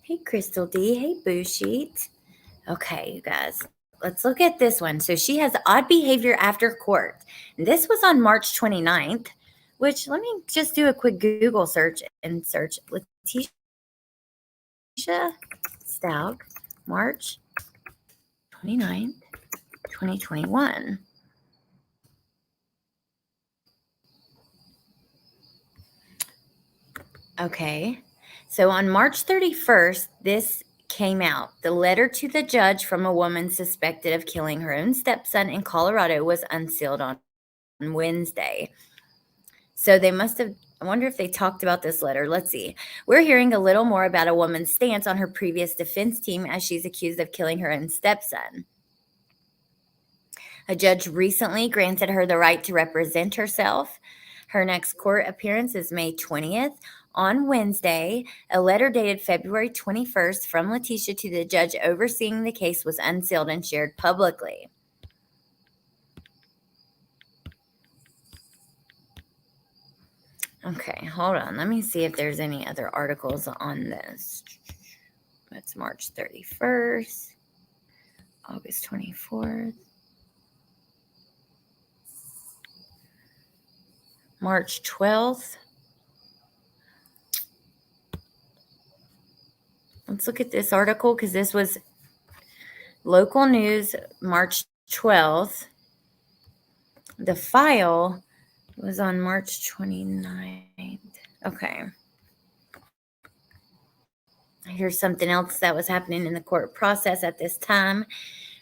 Hey, Crystal D. Hey, Boo Sheet. Okay, you guys, let's look at this one. So she has odd behavior after court. And this was on March 29th, which let me just do a quick Google search and search Letecia Stauch, March 29th, 2021. Okay, so on March 31st, this came out. The letter to the judge from a woman suspected of killing her own stepson in Colorado was unsealed on Wednesday. So they must have, I wonder if they talked about this letter. Let's see. We're hearing a little more about a woman's stance on her previous defense team as she's accused of killing her own stepson. A judge recently granted her the right to represent herself. Her next court appearance is May 20th. On Wednesday, a letter dated February 21st from Letecia to the judge overseeing the case was unsealed and shared publicly. Okay, hold on. Let me see if there's any other articles on this. That's March 31st, August 24th, March 12th. Let's look at this article because this was local news, March 12th. The file was on March 29th. Okay. Here's something else that was happening in the court process at this time.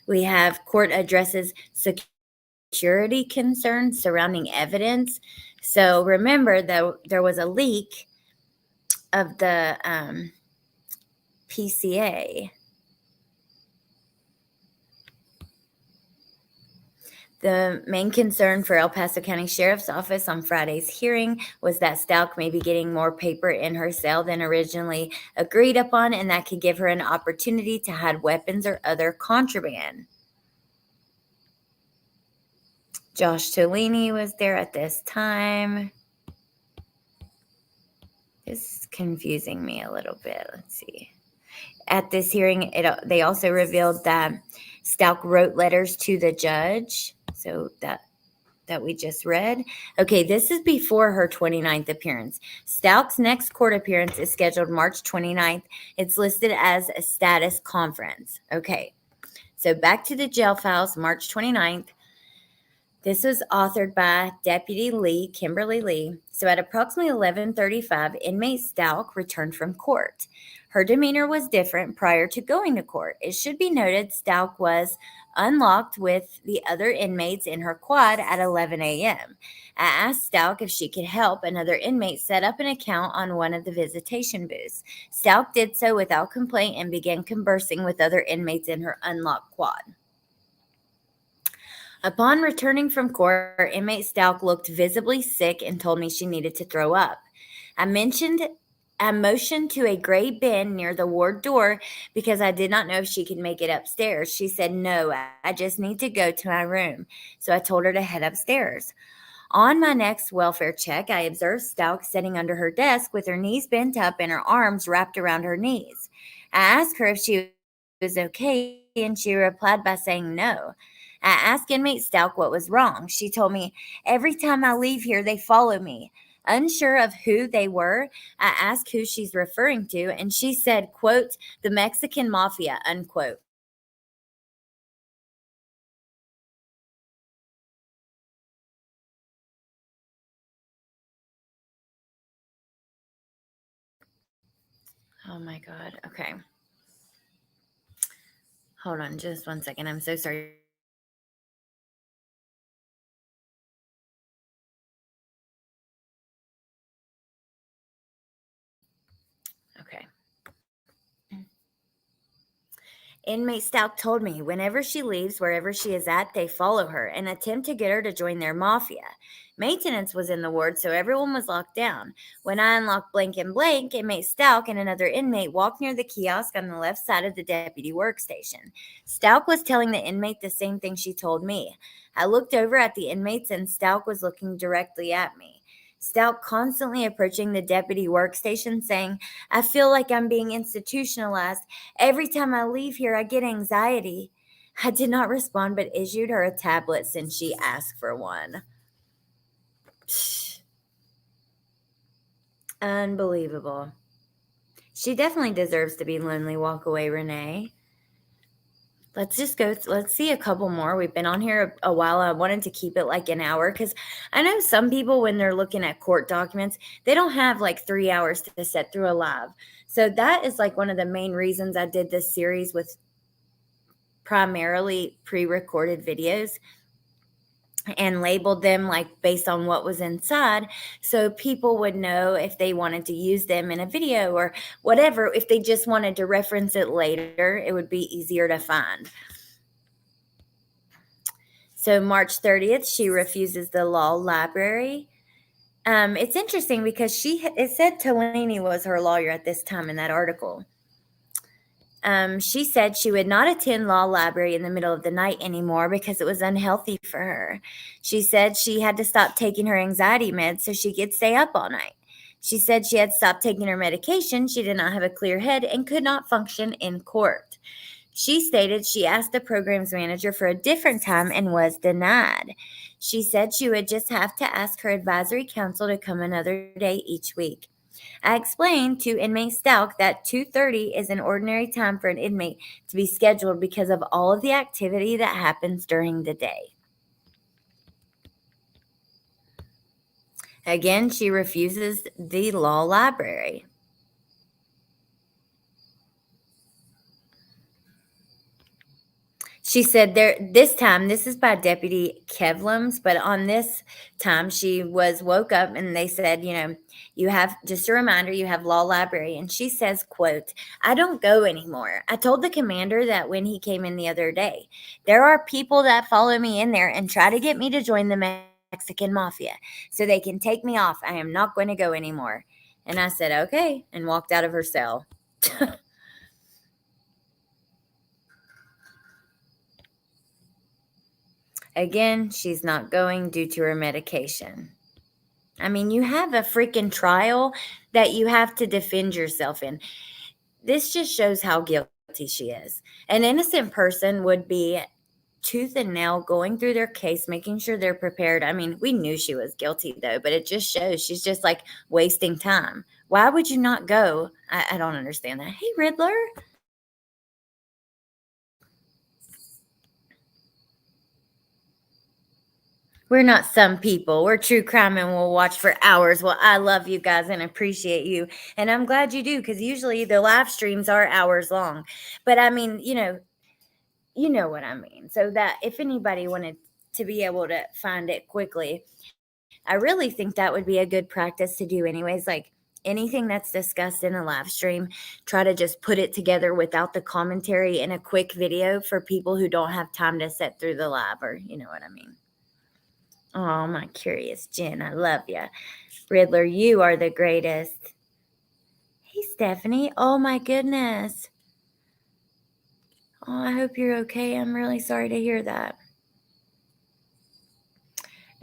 We have court addresses security concerns surrounding evidence. So remember, though, there was a leak of the PCA. The main concern for El Paso County Sheriff's Office on Friday's hearing was that Stauch may be getting more paper in her cell than originally agreed upon, and that could give her an opportunity to hide weapons or other contraband. Josh Tolini was there at this time. This is confusing me a little bit. Let's see. At this hearing, they also revealed that Stauch wrote letters to the judge. So that we just read. Okay, this is before her 29th appearance. Stauch's next court appearance is scheduled March 29th. It's listed as a status conference. Okay, so back to the jail files, March 29th. This was authored by Deputy Kimberly Lee. So at approximately 11:35, inmate Stauch returned from court. Her demeanor was different prior to going to court. It should be noted Stauch was unlocked with the other inmates in her quad at 11 a.m. I asked Stauch if she could help another inmate set up an account on one of the visitation booths. Stauch did so without complaint and began conversing with other inmates in her unlocked quad. Upon returning from court, inmate Stauch looked visibly sick and told me she needed to throw up. I motioned to a gray bin near the ward door because I did not know if she could make it upstairs. She said, "No, I just need to go to my room." So I told her to head upstairs. On my next welfare check, I observed Stauch sitting under her desk with her knees bent up and her arms wrapped around her knees. I asked her if she was okay, and she replied by saying no. I asked inmate Stauch what was wrong. She told me, "Every time I leave here, they follow me." Unsure of who they were, I asked who she's referring to, and she said, quote, "the Mexican mafia," unquote. Oh my God. Okay. Hold on just one second. I'm so sorry. Okay. Inmate Stauch told me whenever she leaves, wherever she is at, they follow her and attempt to get her to join their mafia. Maintenance was in the ward, so everyone was locked down. When I unlocked blank and blank, inmate Stauch and another inmate walked near the kiosk on the left side of the deputy workstation. Stauch was telling the inmate the same thing she told me. I looked over at the inmates, and Stauch was looking directly at me. Stauch constantly approaching the deputy workstation, saying, "I feel like I'm being institutionalized. Every time I leave here, I get anxiety." I did not respond, but issued her a tablet since she asked for one. Unbelievable. She definitely deserves to be lonely. Walk away, Renee. Let's see a couple more. We've been on here a while. I wanted to keep it like an hour because I know some people, when they're looking at court documents, they don't have like 3 hours to sit through a live. So that is like one of the main reasons I did this series with primarily pre-recorded videos and labeled them like based on what was inside, so people would know if they wanted to use them in a video or whatever. If they just wanted to reference it later, it would be easier to find. So March 30th, she refuses the law library. It's interesting because it said Tolini was her lawyer at this time in that article. She said she would not attend law library in the middle of the night anymore because it was unhealthy for her. She said she had to stop taking her anxiety meds so she could stay up all night. She said she had stopped taking her medication. She did not have a clear head and could not function in court. She stated she asked the program's manager for a different time and was denied. She said she would just have to ask her advisory council to come another day each week. I explained to inmate Stauch that 2:30 is an ordinary time for an inmate to be scheduled because of all of the activity that happens during the day. Again, she refuses the law library. She said this time, this is by Deputy Kevlums, but on this time she was woke up and they said, you have, just a reminder, you have law library. And she says, quote, I don't go anymore. I told the commander that when he came in the other day. There are people that follow me in there and try to get me to join the Mexican mafia so they can take me off. I am not going to go anymore. And I said, okay, and walked out of her cell. Again, she's not going due to her medication. I mean, you have a freaking trial that you have to defend yourself in. This just shows how guilty she is. An innocent person would be tooth and nail going through their case, making sure they're prepared. I mean, we knew she was guilty, though, but it just shows she's just like wasting time. Why would you not go? I don't understand that. Hey, Riddler. We're not some people. We're true crime and we'll watch for hours. Well, I love you guys and appreciate you. And I'm glad you do, because usually the live streams are hours long. But I mean, you know what I mean. So that if anybody wanted to be able to find it quickly, I really think that would be a good practice to do anyways. Like anything that's discussed in a live stream, try to just put it together without the commentary in a quick video for people who don't have time to sit through the live, or you know what I mean. Oh, my curious Jen, I love you. Riddler, you are the greatest. Hey, Stephanie. Oh, my goodness. Oh, I hope you're okay. I'm really sorry to hear that.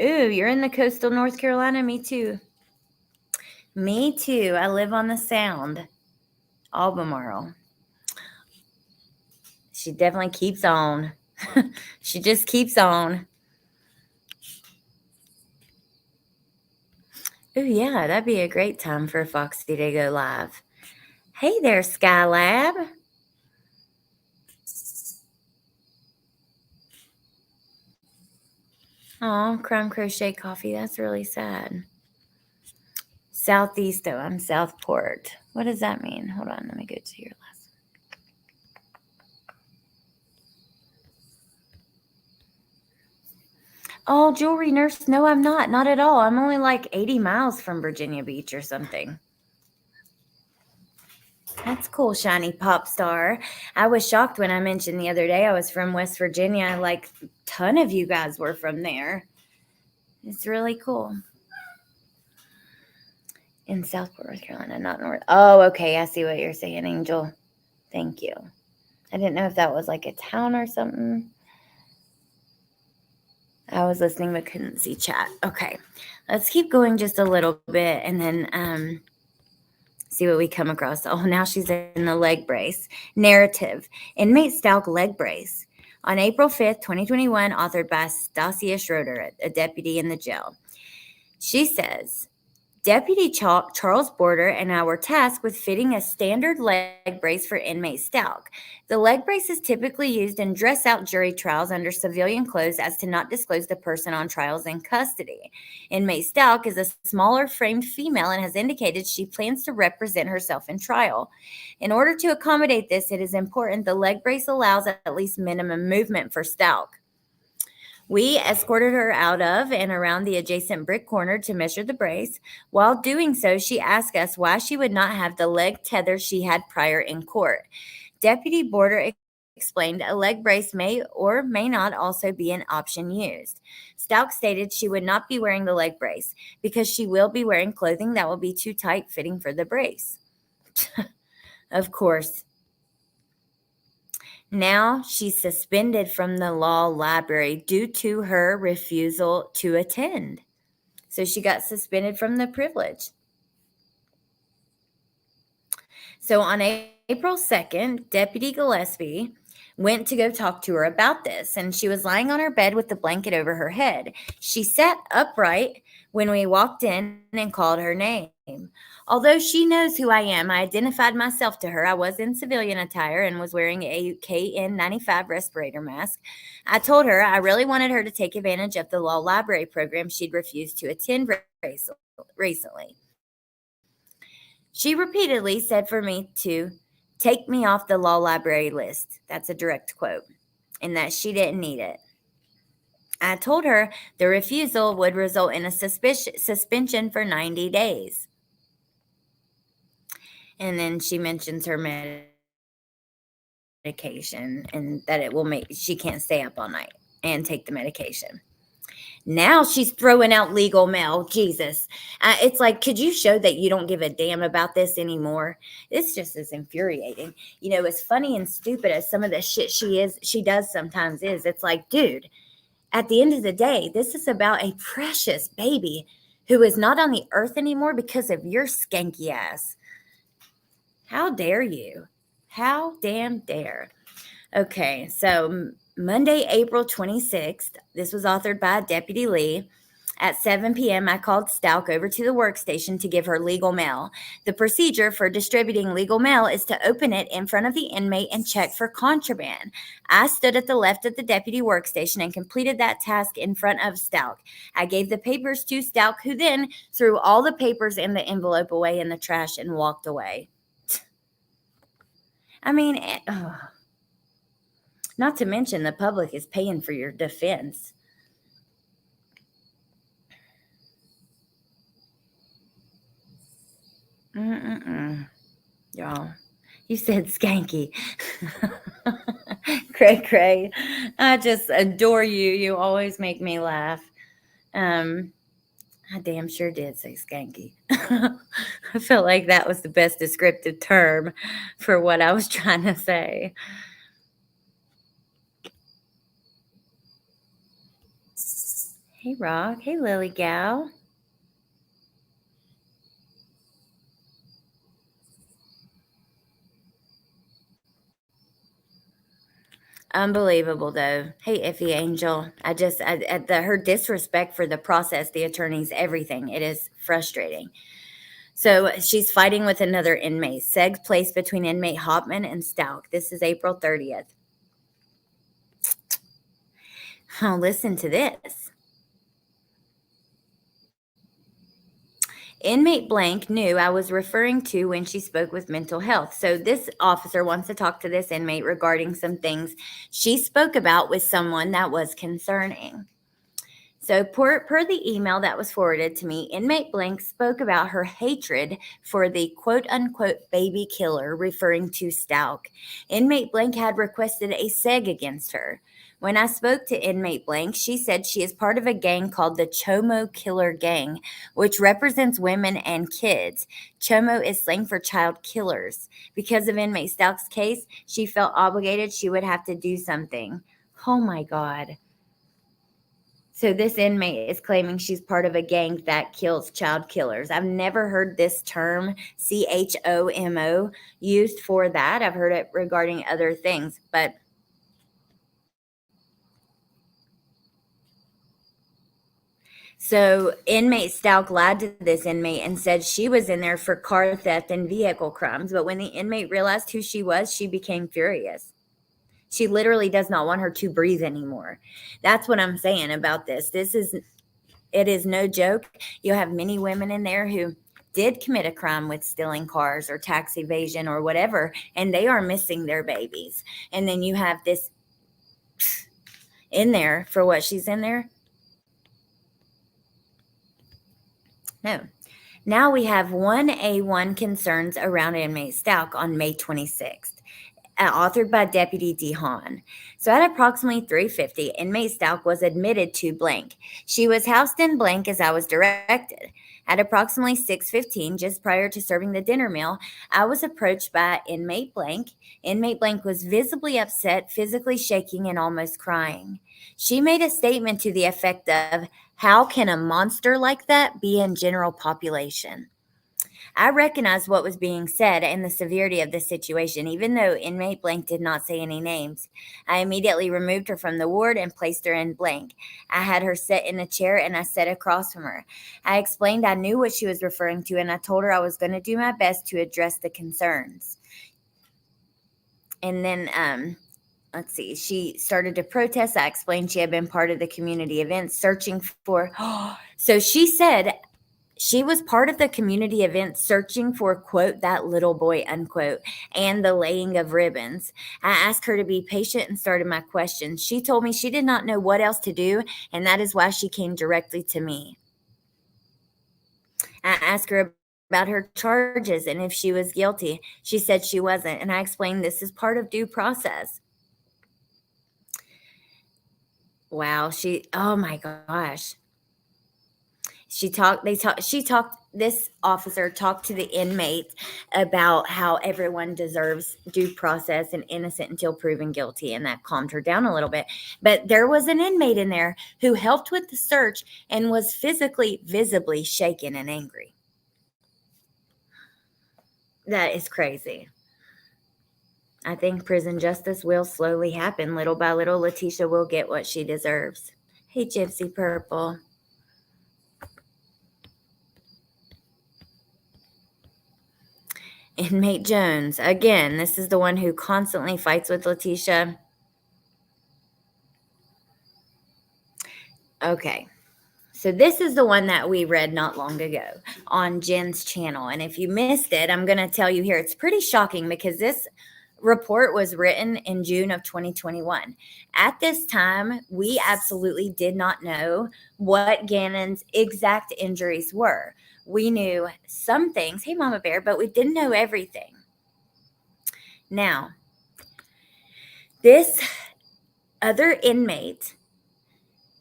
Ooh, you're in the coastal North Carolina. Me too. Me too. I live on the Sound. Albemarle. She definitely keeps on. She just keeps on. Ooh, yeah, that'd be a great time for Foxy to go live. Hey there, Skylab. Oh, crumb crochet coffee. That's really sad. Southeast, though. I'm Southport. What does that mean? Hold on. Let me go to your last. Oh, jewelry nurse. No, I'm not. Not at all. I'm only like 80 miles from Virginia Beach or something. That's cool, shiny pop star. I was shocked when I mentioned the other day I was from West Virginia. Like, a ton of you guys were from there. It's really cool. In Southport, North Carolina, not North. Oh, okay. I see what you're saying, Angel. Thank you. I didn't know if that was like a town or something. I was listening but couldn't see chat. Okay. Let's keep going just a little bit and then see what we come across. Oh, now she's in the leg brace. Narrative. Inmate Stauch leg brace. On April 5th, 2021, authored by Tecia Schroeder, a deputy in the jail. She says, Deputy Charles Border and I were tasked with fitting a standard leg brace for inmate Stauch. The leg brace is typically used in dress-out jury trials under civilian clothes as to not disclose the person on trials in custody. Inmate Stauch is a smaller framed female and has indicated she plans to represent herself in trial. In order to accommodate this, it is important the leg brace allows at least minimum movement for Stauch. We escorted her out of and around the adjacent brick corner to measure the brace. While doing so, she asked us why she would not have the leg tether she had prior in court. Deputy Border explained a leg brace may or may not also be an option used. Stauch stated she would not be wearing the leg brace because she will be wearing clothing that will be too tight fitting for the brace. Of course. Now she's suspended from the law library due to her refusal to attend. So she got suspended from the privilege. So on April 2nd, Deputy Gillespie went to go talk to her about this, and she was lying on her bed with the blanket over her head. She sat upright when we walked in and called her name. Although she knows who I am, I identified myself to her. I was in civilian attire and was wearing a KN95 respirator mask. I told her I really wanted her to take advantage of the law library program she'd refused to attend recently. She repeatedly said for me to take me off the law library list. That's a direct quote. and that she didn't need it. I told her the refusal would result in a suspension for 90 days. And then she mentions her medication and that it will make she can't stay up all night and take the medication. Now she's throwing out legal mail. Jesus. It's like, could you show that you don't give a damn about this anymore? This just is infuriating. You know, as funny and stupid as some of the shit she does sometimes is, it's like, dude, at the end of the day, this is about a precious baby who is not on the earth anymore because of your skanky ass. How dare you? How damn dare. Okay, so Monday, April 26th, this was authored by Deputy Lee. At 7 p.m., I called Stauch over to the workstation to give her legal mail. The procedure for distributing legal mail is to open it in front of the inmate and check for contraband. I stood at the left of the deputy workstation and completed that task in front of Stauch. I gave the papers to Stauch, who then threw all the papers in the envelope away in the trash and walked away. I mean, not to mention the public is paying for your defense. Y'all, you said skanky. Cray. I just adore you. You always make me laugh. I damn sure did say skanky. I felt like that was the best descriptive term for what I was trying to say. Hey, Rock. Hey, Lily Gal. Unbelievable, though. Hey, Iffy Angel. Her disrespect for the process, the attorneys, everything. It is frustrating. So she's fighting with another inmate. Seg's placed between inmate Hopman and Stauch. This is April 30th. Oh, listen to this. Inmate blank knew I was referring to when she spoke with mental health. So this officer wants to talk to this inmate regarding some things she spoke about with someone that was concerning. So per the email that was forwarded to me, inmate blank spoke about her hatred for the quote-unquote baby killer, referring to Stauch. Inmate blank had requested a seg against her. When I spoke to inmate blank, she said she is part of a gang called the Chomo Killer Gang, which represents women and kids. Chomo is slang for child killers. Because of inmate Stauch's case, she felt obligated she would have to do something. Oh my God. So this inmate is claiming she's part of a gang that kills child killers. I've never heard this term, CHOMO, used for that. I've heard it regarding other things, but so inmate Stauch lied to this inmate and said she was in there for car theft and vehicle crimes. But when the inmate realized who she was, she became furious. She literally does not want her to breathe anymore. That's what I'm saying about this. It is no joke. You have many women in there who did commit a crime with stealing cars or tax evasion or whatever, and they are missing their babies. And then you have this in there for what she's in there. No. Now we have 1A1 concerns around inmate Stauch on May 26th. Authored by Deputy D. Hahn. So at approximately 3:50, inmate Stauch was admitted to blank. She was housed in blank as I was directed. At approximately 6:15, just prior to serving the dinner meal, I was approached by inmate blank. Inmate blank was visibly upset, physically shaking, and almost crying. She made a statement to the effect of, "How can a monster like that be in general population?" I recognized what was being said and the severity of the situation, even though inmate blank did not say any names. I immediately removed her from the ward and placed her in blank. I had her sit in a chair and I sat across from her. I explained I knew what she was referring to and I told her I was going to do my best to address the concerns. And then, let's see, she started to protest. I explained she had been part of the community event searching for, so she said, She was part of the community event searching for, quote, that little boy, unquote, and the laying of ribbons. I asked her to be patient and started my questions. She told me she did not know what else to do, and that is why she came directly to me. I asked her about her charges and if she was guilty. She said she wasn't, and I explained this is part of due process. Wow, oh my gosh. This officer talked to the inmate about how everyone deserves due process and innocent until proven guilty, and that calmed her down a little bit. But there was an inmate in there who helped with the search and was visibly shaken and angry. That is crazy. I think prison justice will slowly happen. Little by little, Letecia will get what she deserves. Hey, Gypsy Purple. Inmate Jones. Again, this is the one who constantly fights with Letecia. Okay. So this is the one that we read not long ago on Jen's channel. And if you missed it, I'm going to tell you here. It's pretty shocking because this report was written in June of 2021. At this time, we absolutely did not know what Gannon's exact injuries were. We knew some things, hey Mama Bear, but we didn't know everything. Now, this other inmate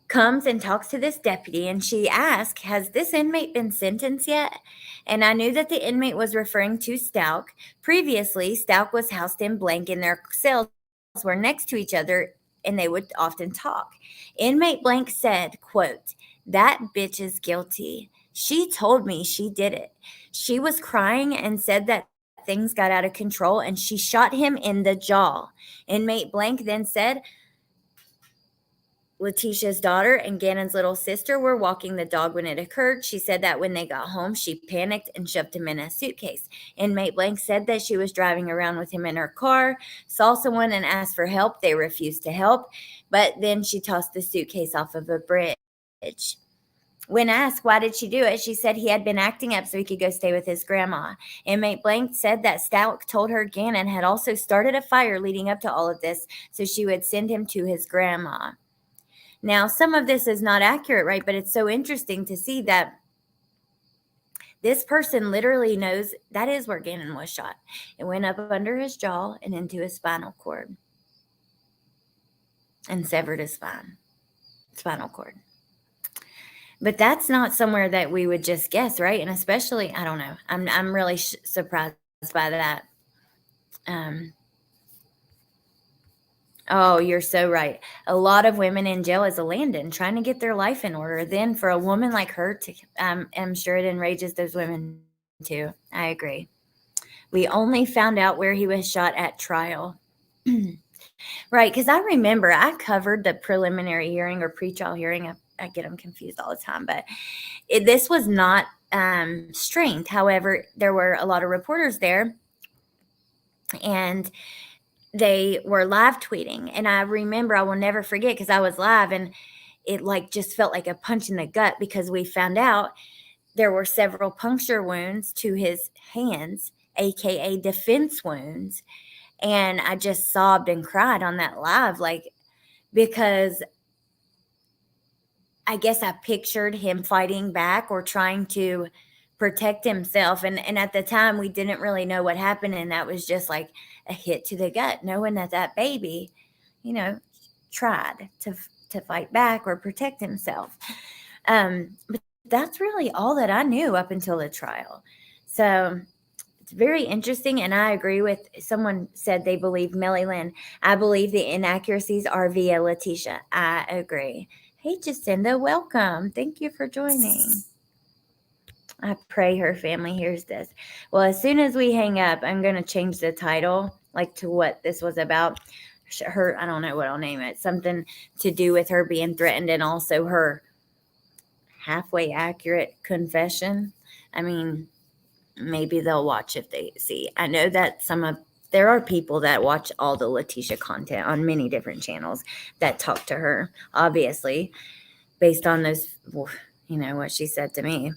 comes and talks to this deputy, and she asks, has this inmate been sentenced yet? And I knew that the inmate was referring to Stauch. Previously, Stauch was housed in blank, and their cells were next to each other, and they would often talk. Inmate blank said, quote, that bitch is guilty. She told me she did it. She was crying and said that things got out of control, and she shot him in the jaw. Inmate blank then said, Letecia's daughter and Gannon's little sister were walking the dog when it occurred. She said that when they got home, she panicked and shoved him in a suitcase. Inmate blank said that she was driving around with him in her car, saw someone and asked for help. They refused to help, but then she tossed the suitcase off of a bridge. When asked why did she do it, she said he had been acting up so he could go stay with his grandma. Inmate blank said that Stauch told her Gannon had also started a fire leading up to all of this, so she would send him to his grandma. Now, some of this is not accurate, right? But it's so interesting to see that this person literally knows that is where Gannon was shot. It went up under his jaw and into his spinal cord and severed his spinal cord. But that's not somewhere that we would just guess, right? And especially, I don't know. I'm really surprised by that. Oh, you're so right. A lot of women in jail as a Landon trying to get their life in order. Then for a woman like her, I'm sure it enrages those women too. I agree. We only found out where he was shot at trial. Right, because I remember I covered the preliminary hearing or pretrial hearing. I get them confused all the time, but this was not strained. However, there were a lot of reporters there, and they were live tweeting. And I remember, I will never forget, because I was live, and it like just felt like a punch in the gut, because we found out there were several puncture wounds to his hands, aka defense wounds. And I just sobbed and cried on that live, like, because I guess I pictured him fighting back or trying to protect himself. And at the time, we didn't really know what happened. And that was just like a hit to the gut, knowing that baby, tried to fight back or protect himself. But that's really all that I knew up until the trial. So it's very interesting, and I agree with someone said they believe Melly Lynn. I believe the inaccuracies are via Letecia. I agree. Hey, Jacinda, welcome. Thank you for joining. I pray her family hears this. Well, as soon as we hang up, I'm going to change the title, like, to what this was about. Her, I don't know what I'll name it. Something to do with her being threatened, and also her halfway accurate confession. I mean, maybe they'll watch if they see. I know that there are people that watch all the Letecia content on many different channels that talk to her, obviously, based on those, what she said to me.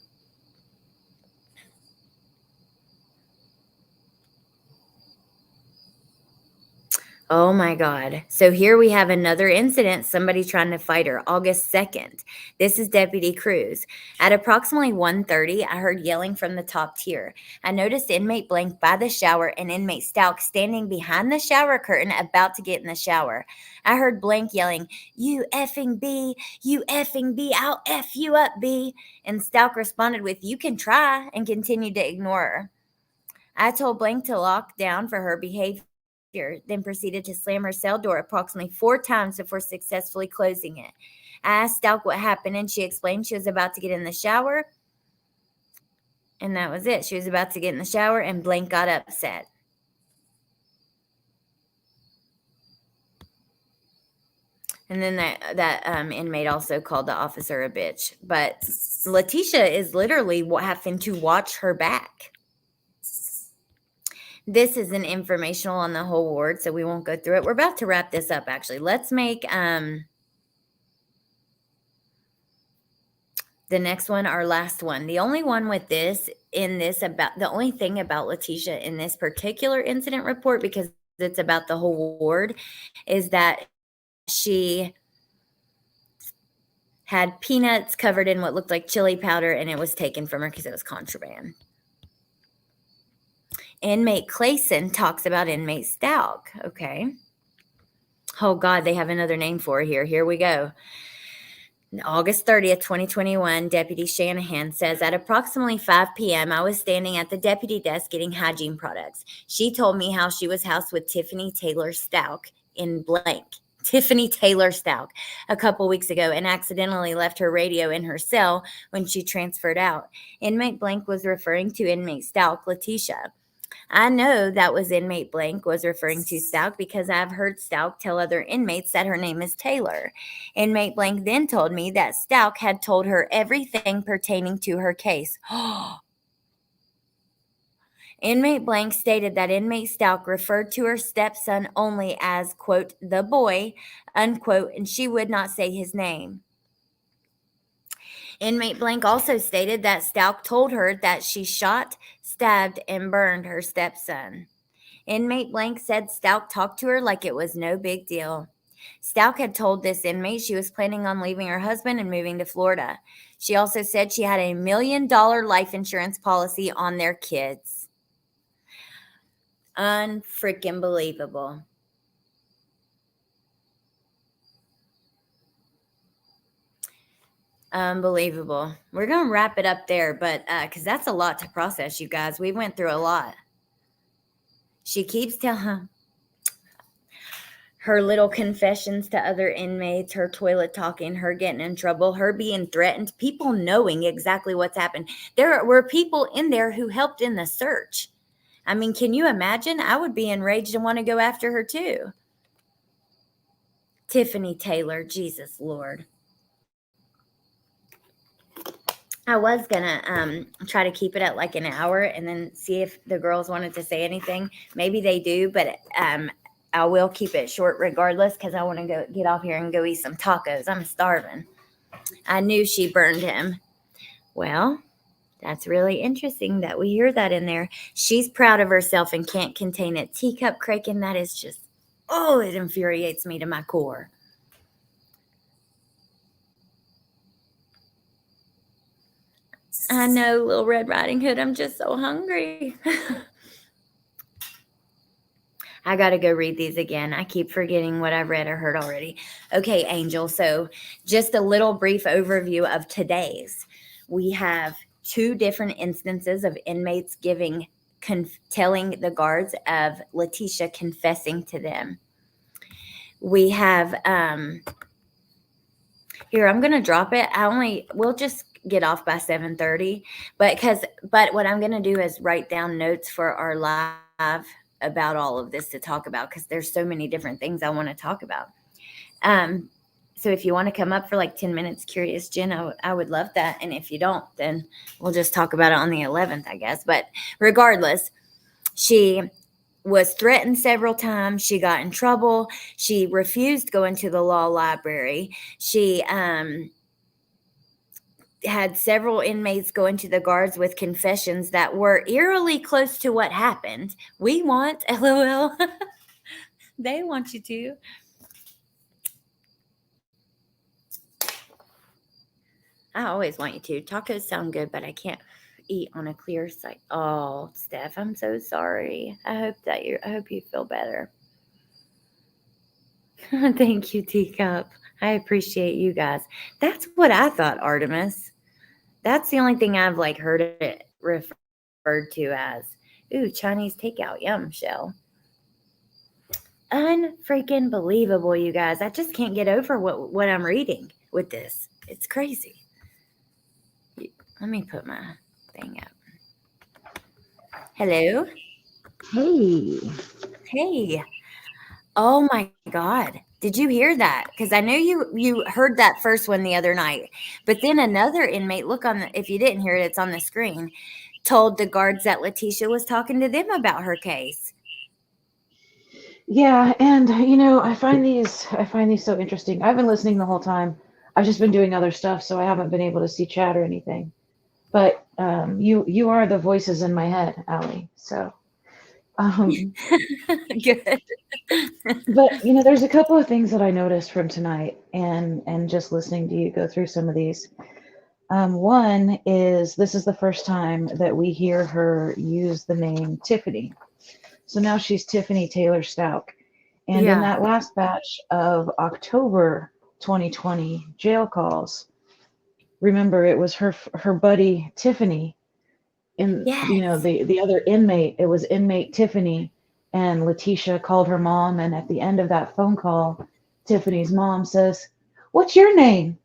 Oh my God. So here we have another incident, somebody trying to fight her, August 2nd. This is Deputy Cruz. At approximately 1:30, I heard yelling from the top tier. I noticed inmate blank by the shower and inmate Stauch standing behind the shower curtain about to get in the shower. I heard blank yelling, "You effing B, you effing B, I'll F you up, B." And Stauch responded with, "You can try," and continued to ignore her. I told Blank to lock down for her behavior, then proceeded to slam her cell door approximately 4 times before successfully closing it. I asked Stalk what happened, and she explained she was about to get in the shower, and that was it. She was about to get in the shower, and Blank got upset. And then that inmate also called the officer a bitch. But Letecia is literally having to watch her back. This is an informational on the whole ward, so we won't go through it. We're about to wrap this up, actually. Let's make the next one our last one. The only one with this about the only thing about Letecia in this particular incident report, because it's about the whole ward, is that she had peanuts covered in what looked like chili powder, and it was taken from her because it was contraband. Inmate Clayson talks about inmate Stauch. Okay. Oh, God, they have another name for her here. Here we go. August 30th, 2021, Deputy Shanahan says, at approximately 5 p.m., I was standing at the deputy desk getting hygiene products. She told me how she was housed with Tiffany Taylor Stauch in blank. Tiffany Taylor Stauch a couple weeks ago and accidentally left her radio in her cell when she transferred out. Inmate blank was referring to inmate Stauch, Letecia. I know that was inmate blank was referring to Stauch because I've heard Stauch tell other inmates that her name is Taylor. Inmate blank then told me that Stauch had told her everything pertaining to her case. Inmate blank stated that inmate Stauch referred to her stepson only as, quote, the boy, unquote, and she would not say his name. Inmate blank also stated that Stauch told her that she shot, stabbed, and burned her stepson. Inmate blank said Stauch talked to her like it was no big deal. Stauch had told this inmate she was planning on leaving her husband and moving to Florida. She also said she had $1 million life insurance policy on their kids. Unfreaking believable. Unbelievable. We're going to wrap it up there, but because that's a lot to process, you guys. We went through a lot. She keeps telling her little confessions to other inmates, her toilet talking, her getting in trouble, her being threatened, people knowing exactly what's happened. There were people in there who helped in the search. I mean, can you imagine? I would be enraged and want to go after her too. Tiffany Taylor, Jesus Lord. I was gonna try to keep it at like an hour and then see if the girls wanted to say anything. Maybe they do, but I will keep it short regardless because I want to go get off here and go eat some tacos. I'm starving. I knew she burned him. Well, that's really interesting that we hear that in there. She's proud of herself and can't contain it. Teacup Kraken, that is just, oh, it infuriates me to my core. I know, Little Red Riding Hood, I'm just so hungry. I got to go read these again. I keep forgetting what I've read or heard already. Okay, Angel. So just a little brief overview of today's. We have 2 different instances of inmates telling the guards of Letecia confessing to them. We have, here, I'm going to drop it. We'll just get off by 7:30, but what I'm going to do is write down notes for our live about all of this to talk about because there's so many different things I want to talk about. So if you want to come up for like 10 minutes, Curious Jen, I would love that. And if you don't, then we'll just talk about it on the 11th, I guess. But regardless, she was threatened several times. She got in trouble. She refused going to the law library. She had several inmates go into the guards with confessions that were eerily close to what happened. We want, LOL. They want you to. I always want you to. Tacos sound good, but I can't eat on a clear site. Oh, Steph, I'm so sorry. I hope you feel better. Thank you, Teacup. I appreciate you guys. That's what I thought, Artemis. That's the only thing I've like heard it referred to as. Ooh, Chinese takeout. Yum, Shell. Unfreaking believable, you guys. I just can't get over what I'm reading with this. It's crazy. Let me put my thing up. Hello. Hey. Hey. Oh my God. Did you hear that? Because I know you heard that first one the other night. But then another inmate, look on the, if you didn't hear it, it's on the screen, told the guards that Letecia was talking to them about her case. Yeah, and I find these so interesting. I've been listening the whole time. I've just been doing other stuff, so I haven't been able to see chat or anything. But you are the voices in my head, Allie. So, um, Good. but there's a couple of things that I noticed from tonight, and just listening to you go through some of these. One is this is the first time that we hear her use the name Tiffany. So now she's Tiffany Taylor Stauch. And in Yeah. that last batch of October 2020 jail calls, remember it was her buddy Tiffany, in Yes. the other inmate. It was inmate Tiffany, and Letecia called her mom, and at the end of that phone call, Tiffany's mom says, "What's your name?"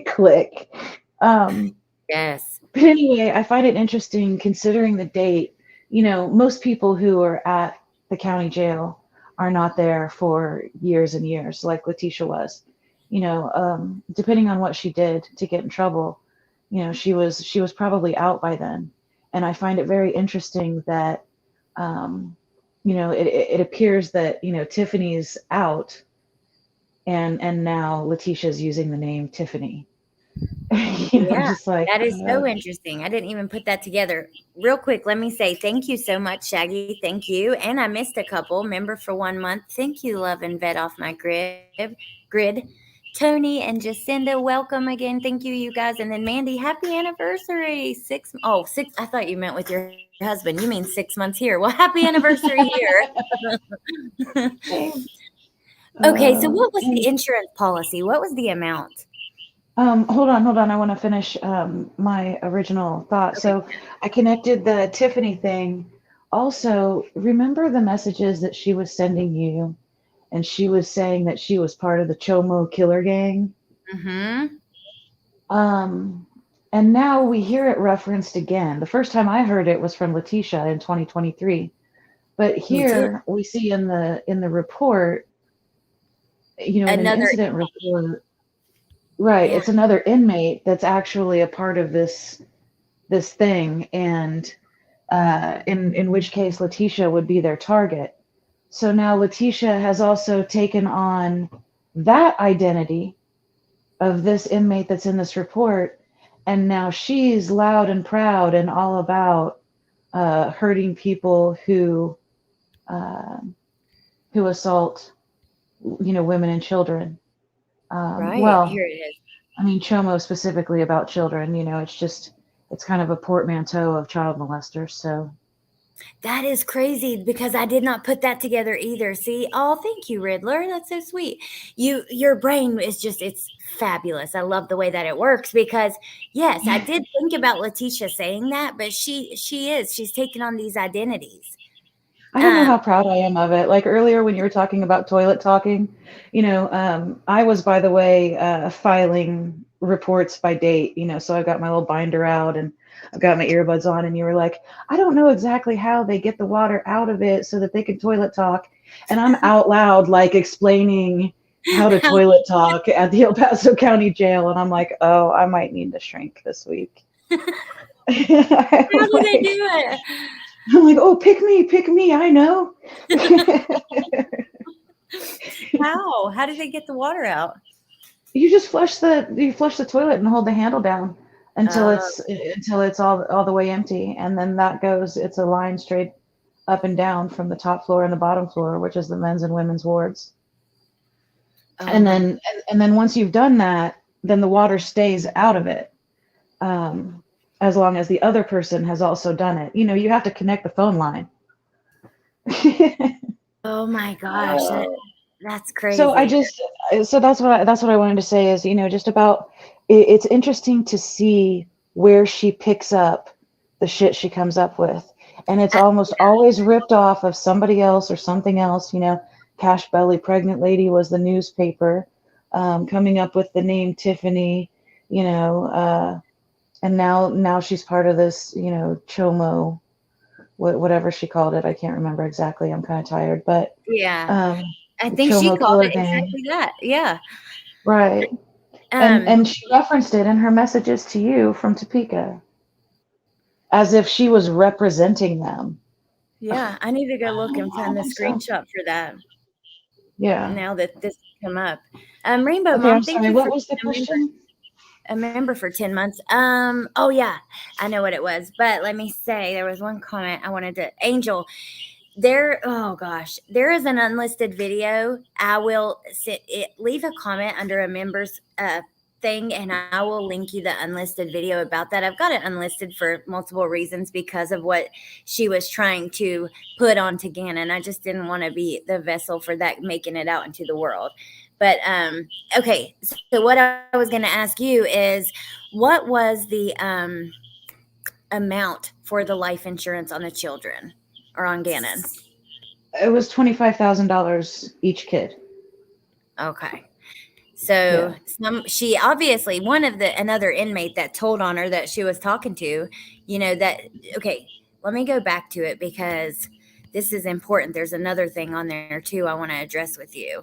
Click. Um, Yes. but anyway, I find it interesting considering the date. Most people who are at the county jail are not there for years and years, like Letecia was. Depending on what she did to get in trouble, she was probably out by then. And I find it very interesting that, um, it appears that Tiffany's out, and now Leticia's using the name Tiffany. Yeah, Just like, that is so interesting. I didn't even put that together. Real quick, let me say thank you so much, Shaggy. Thank you. And I missed a couple. Member for 1 month. Thank you, Love and Vet off my grid. Tony and Jacinda, welcome again. Thank you, you guys. And then Mandy, happy anniversary. Six. I thought you meant with your husband. You mean 6 months here. Well, happy anniversary here. Okay, so what was the and insurance policy? What was the amount? hold on. I want to finish my original thought. Okay. So I connected the Tiffany thing. Also, remember the messages that she was sending you, and she was saying that she was part of the Chomo killer gang. Mm-hmm. Um, and now we hear it referenced again. The first time I heard it was from Letecia in 2023, but Me too. here we see in the report, in an Another incident report. Right, yeah, it's another inmate that's actually a part of this thing, and in which case Letecia would be their target. So now Letecia has also taken on that identity of this inmate that's in this report, and now she's loud and proud and all about hurting people uh, who assault, women and children. right. Well, Here it is. I mean, Chomo specifically about children, it's kind of a portmanteau of child molesters. So, That is crazy because I did not put that together either. See? Oh, thank you, Riddler. That's so sweet. Your brain is just it's fabulous. I love the way that it works because yes, I did think about Letitia saying that, but she's taken on these identities. I don't know Um, how proud I am of it. Like earlier when you were talking about toilet talking, I was, by the way, filing reports by date, so I've got my little binder out and I've got my earbuds on, and you were like, I don't know exactly how they get the water out of it so that they can toilet talk. And I'm out loud, like explaining how to how toilet talk at the El Paso County Jail. And I'm like, oh, I might need to shrink this week. how do they Like, do it? I'm like, oh, pick me, I know. How? How do they get the water out? You flush the toilet and hold the handle down until Uh, it's all the way empty, and then that goes. It's a line straight. up and down from the top floor and the bottom floor, which is the men's and women's wards. Oh And my. then once you've done that, then the water stays out of it. Um, as long as the other person has also done it. You have to connect the phone line. Oh my gosh, that's So I crazy. just so that's what I wanted to say is, just about it's interesting to see where she picks up the shit she comes up with. And it's I, almost always ripped off of somebody else or something else. Cash belly pregnant lady was the newspaper, coming up with the name Tiffany, and now she's part of this, chomo, whatever she called it. I can't remember exactly. I'm kind of tired, but yeah, um, I think she chomo called killer it gang. exactly that. Yeah. Right. And Um. and she referenced it in her messages to you from Topeka as if she was representing them. Yeah, I need to go look and I don't find the think so. screenshot for that. Yeah. Now that this has come up. Rainbow Okay, I'm Mom, thank sorry. you for What was the question? a member for 10 months. Oh yeah, I know what it was, but let me say there was one comment I wanted to Angel. There, oh gosh, there is an unlisted video. I will leave a comment under a member's thing, and I will link you the unlisted video about that. I've got it unlisted for multiple reasons because of what she was trying to put onto Gannon. I just didn't want to be the vessel for that, making it out into the world. But okay, so what I was going to ask you is, what was the amount for the life insurance on the children or on Gannon? It was $25,000 each kid. Okay. So Yeah. she obviously one of the another inmate that told on her that she was talking to, that okay, let me go back to it because this is important. There's another thing on there too I want to address with you.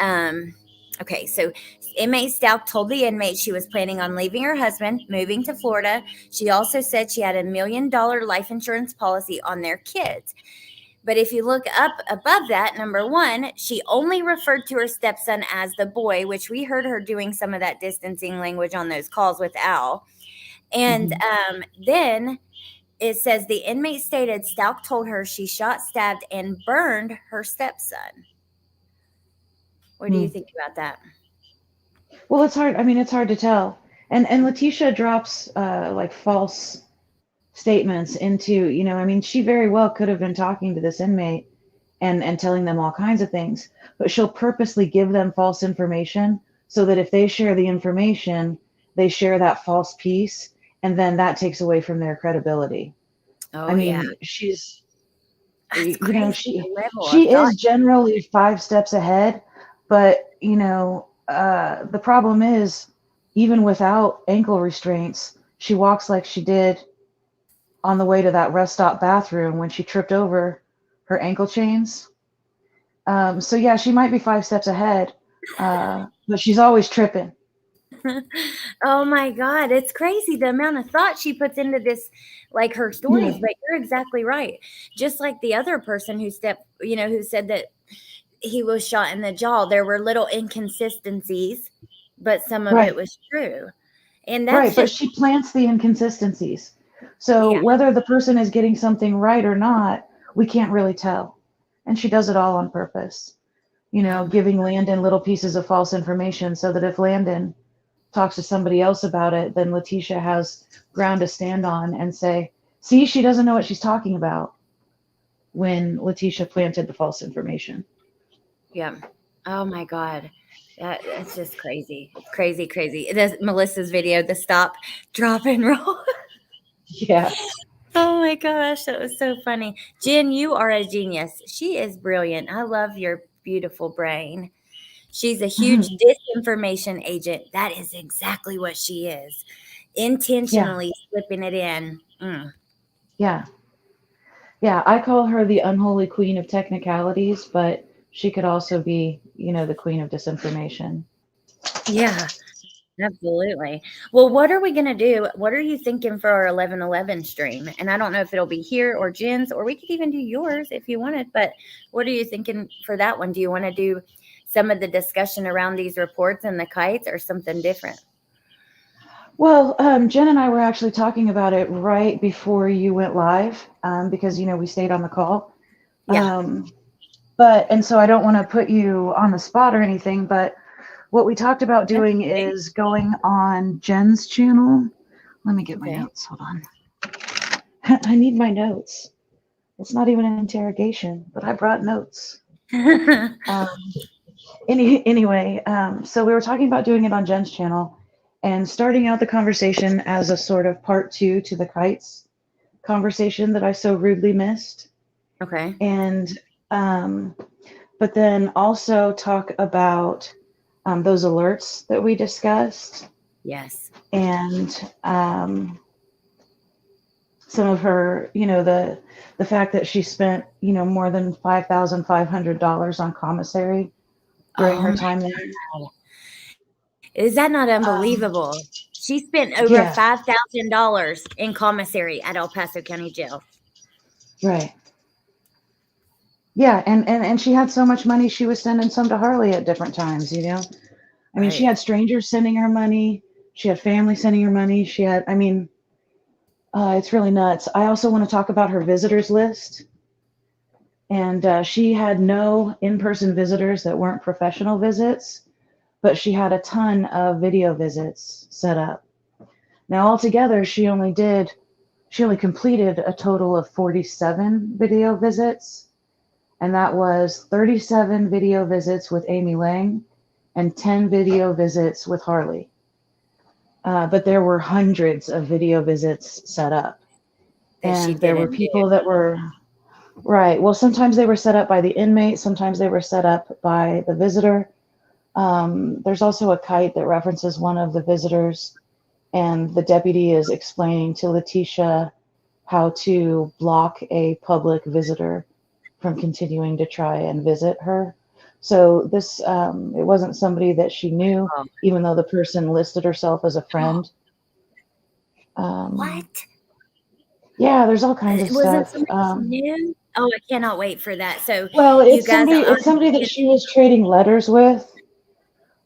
Um okay, so inmate Stauch told the inmate she was planning on leaving her husband, moving to Florida. She also said she had $1 million life insurance policy on their kids. But if you look up above that, number one, she only referred to her stepson as the boy, which we heard her doing some of that distancing language on those calls with Al. And Hmm. then it says the inmate stated Stauch told her she shot, stabbed, and burned her stepson. What do you Hmm. think about that? Well, it's hard. I mean, it's hard to tell. And Letitia drops like false statements into, I mean, she very well could have been talking to this inmate and telling them all kinds of things, but she'll purposely give them false information so that if they share the information, they share that false piece, and then that takes away from their credibility. I Oh, yeah. mean, she's, That's crazy. she The level of she thought. is generally 5 steps ahead, but the problem is, even without ankle restraints, she walks like she did on the way to that rest stop bathroom when she tripped over her ankle chains. So yeah, she might be 5 steps ahead, but she's always tripping. Oh my God, it's crazy the amount of thought she puts into this, like her Yeah, stories. But you're exactly right. Just like the other person who said that he was shot in the jaw, there were little inconsistencies, but some of it right, was true. And that's right. But just, she plants the inconsistencies. So yeah. whether the person is getting something right or not, we can't really tell. And she does it all on purpose. Oh my, Giving Landon little pieces of false information so that if Landon talks to somebody else about it, then Letitia has ground to stand on and say, see, she doesn't know what she's talking about, when Letitia planted the false information. yeah. Oh my God. It's just crazy. It's crazy, crazy. It is Melissa's video, the stop, drop, and roll. Yeah. Oh my gosh, that was so funny. Jen, you are a genius. She is brilliant. I love your beautiful brain. She's a huge disinformation agent. That is exactly what she is. Yeah. Intentionally slipping it in. Mm. Yeah. Yeah. I call her the unholy queen of technicalities, but she could also be, the queen of disinformation. Yeah, absolutely. Well, what are we going to do? What are you thinking for our 11/11 stream? And I don't know if it'll be here or Jen's, or we could even do yours if you wanted. But what are you thinking for that one? Do you want to do some of the discussion around these reports and the kites or something different? Well, Jen and I were actually talking about it right before you went live, because we stayed on the call. Yeah. Um, and so I don't want to put you on the spot or anything, but what we talked about That's doing okay. is going on Jen's channel. Let me get my Okay. notes. Hold on. I need my notes. It's not even an interrogation, but I brought notes. Um, anyway, so we were talking about doing it on Jen's channel and starting out the conversation as a sort of part two to the kites conversation that I so rudely missed. Okay. And, but then also talk about those alerts that we discussed Yes. and some of her, the fact that she spent, more than $5,500 on commissary during Oh her my time there. God. Is that not Um, unbelievable? She spent over yeah, $5,000 in commissary at El Paso County Jail. right. Yeah, and she had so much money, she was sending some to Harley at different times. I mean, she Right. had strangers sending her money. She had family sending her money. I mean, it's really nuts. I also want to talk about her visitors list. And she had no in person visitors that weren't professional visits, but she had a ton of video visits set up. Now, altogether, she only completed a total of 47 video visits, and that was 37 video visits with Amy Lang and 10 video visits with Harley. But there were hundreds of video visits set up. That she And there were didn't do. people that were, right. Well, sometimes they were set up by the inmate, sometimes they were set up by the visitor. There's also a kite that references one of the visitors, and the deputy is explaining to Letecia how to block a public visitor from continuing to try and visit her. So it wasn't somebody that she knew, Oh, even though the person listed herself as a friend. Um, what? yeah, there's all kinds of It wasn't stuff. somebody she knew? Oh, I cannot wait for that. So, Well, you guys, it's somebody that she was trading letters with.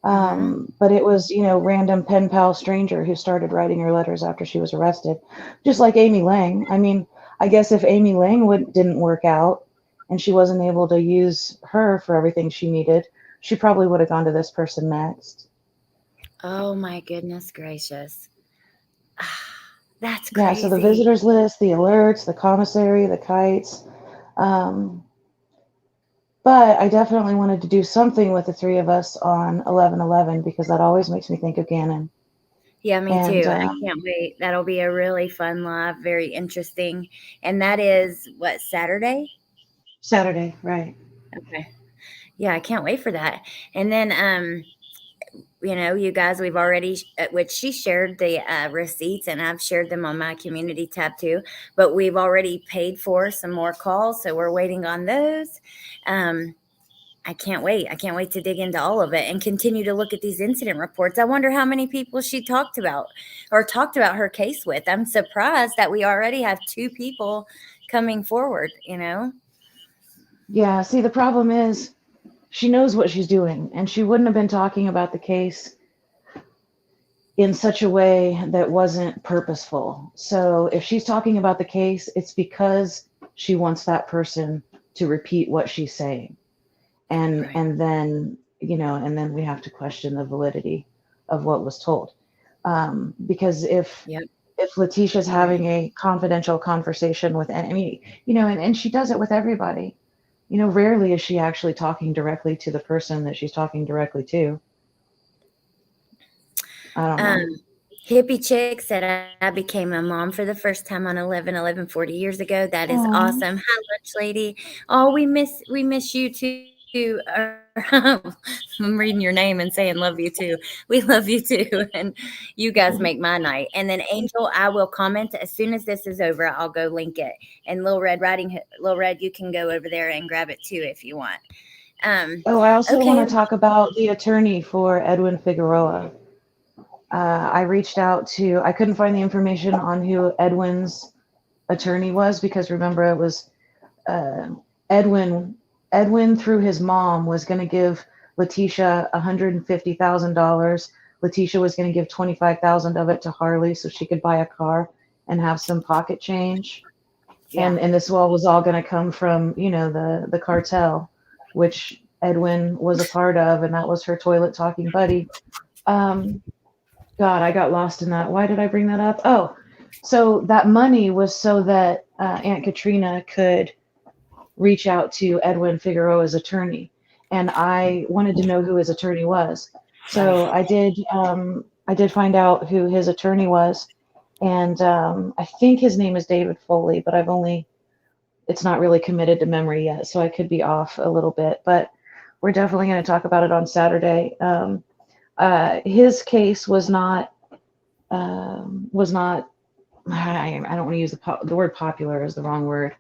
uh-huh. But it was, random pen pal stranger who started writing her letters after she was arrested, just like Amy Lang. I mean, I guess if Amy Lang didn't work out and she wasn't able to use her for everything she needed, she probably would have gone to this person next. Oh my goodness gracious. That's Yeah, so the crazy. visitors list, the alerts, the commissary, the kites. Um, but I definitely wanted to do something with the three of us on 11/11 because that always makes me think of Gannon. Yeah, me And too. I can't wait. That'll be a really fun live, very interesting. And that is what, Saturday? Saturday, right? Okay. Yeah, I can't wait for that. And then you guys, we've already which she shared the receipts, and I've shared them on my community tab too, but we've already paid for some more calls, so we're waiting on those. um I can't wait to dig into all of it and continue to look at these incident reports. I wonder how many people she talked about her case with. I'm surprised that we already have two people coming forward. Yeah, see, the problem is she knows what she's doing, and she wouldn't have been talking about the case in such a way that wasn't purposeful. So if she's talking about the case, it's because she wants that person to repeat what she's saying. And Right. and then, and then we have to question the validity of what was told. Because Yep. if Letitia's Right. having a confidential conversation with, I mean, and she does it with everybody. Rarely is she actually talking directly to the person that she's talking directly to. I don't um know. Hippie Chick said, I became a mom for the first time on 11/11 years ago. That is Oh, awesome. Hi, Lunch Lady. Oh, we miss you too. I'm reading your name and saying love you too. We love you too. And you guys make my night. And then Angel, I will comment as soon as this is over. I'll go link it. And Little Red, you can go over there and grab it too if you want. I also want Okay. to talk about the attorney for Edwin Figueroa. I couldn't find the information on who Edwin's attorney was because remember it was uh, Edwin. Edwin through his mom was going to give Letecia $150,000 Letitia was going to give 25,000 of it to Harley so she could buy a car and have some pocket change. Yeah. And this was all going to come from, the cartel, which Edwin was a part of, and that was her toilet talking buddy. Um, God, I got lost in that. Why did I bring that up? Oh, so that money was so that Aunt Katrina could reach out to Edwin Figueroa's attorney, and I wanted to know who his attorney was. Right. So I did. I did find out who his attorney was, and I think his name is David Foley, but I've only. It's not really committed to memory yet, so I could be off a little bit. But we're definitely going to talk about it on Saturday. His case was not. Was not. I don't want to use the word popular is the wrong word,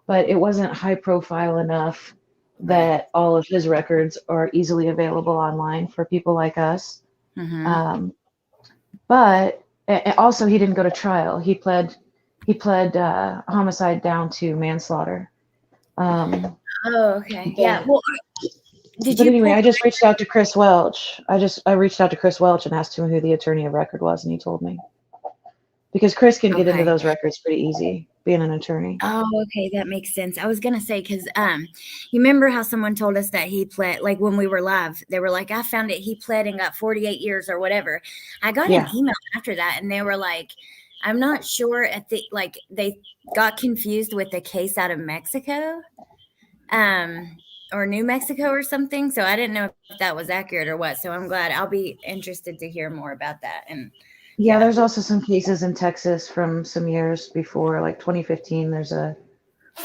but it wasn't high profile enough Right. that all of his records are easily available online for people like us. Mm-hmm. Um, but also, he didn't go to trial. He pled homicide down to manslaughter. Um, Oh, okay. Yeah. but Well, did but you anyway, pull? I just reached out to Chris Welch. I reached out to Chris Welch and asked him who the attorney of record was, and he told me because Chris can get into Okay. those records pretty easy, being an attorney. Oh, okay, that makes sense. I was gonna say because you remember how someone told us that he pled like when we were live, they were like, I found it, he pled and got 48 years or whatever. I got an Yeah. email after that, and they were like, I'm not sure at the like they got confused with the case out of Mexico, or New Mexico or something. So I didn't know if that was accurate or what. So I'm glad. I'll be interested to hear more about that. And Yeah, yeah. there's also some cases in Texas from some years before, like 2015. There's a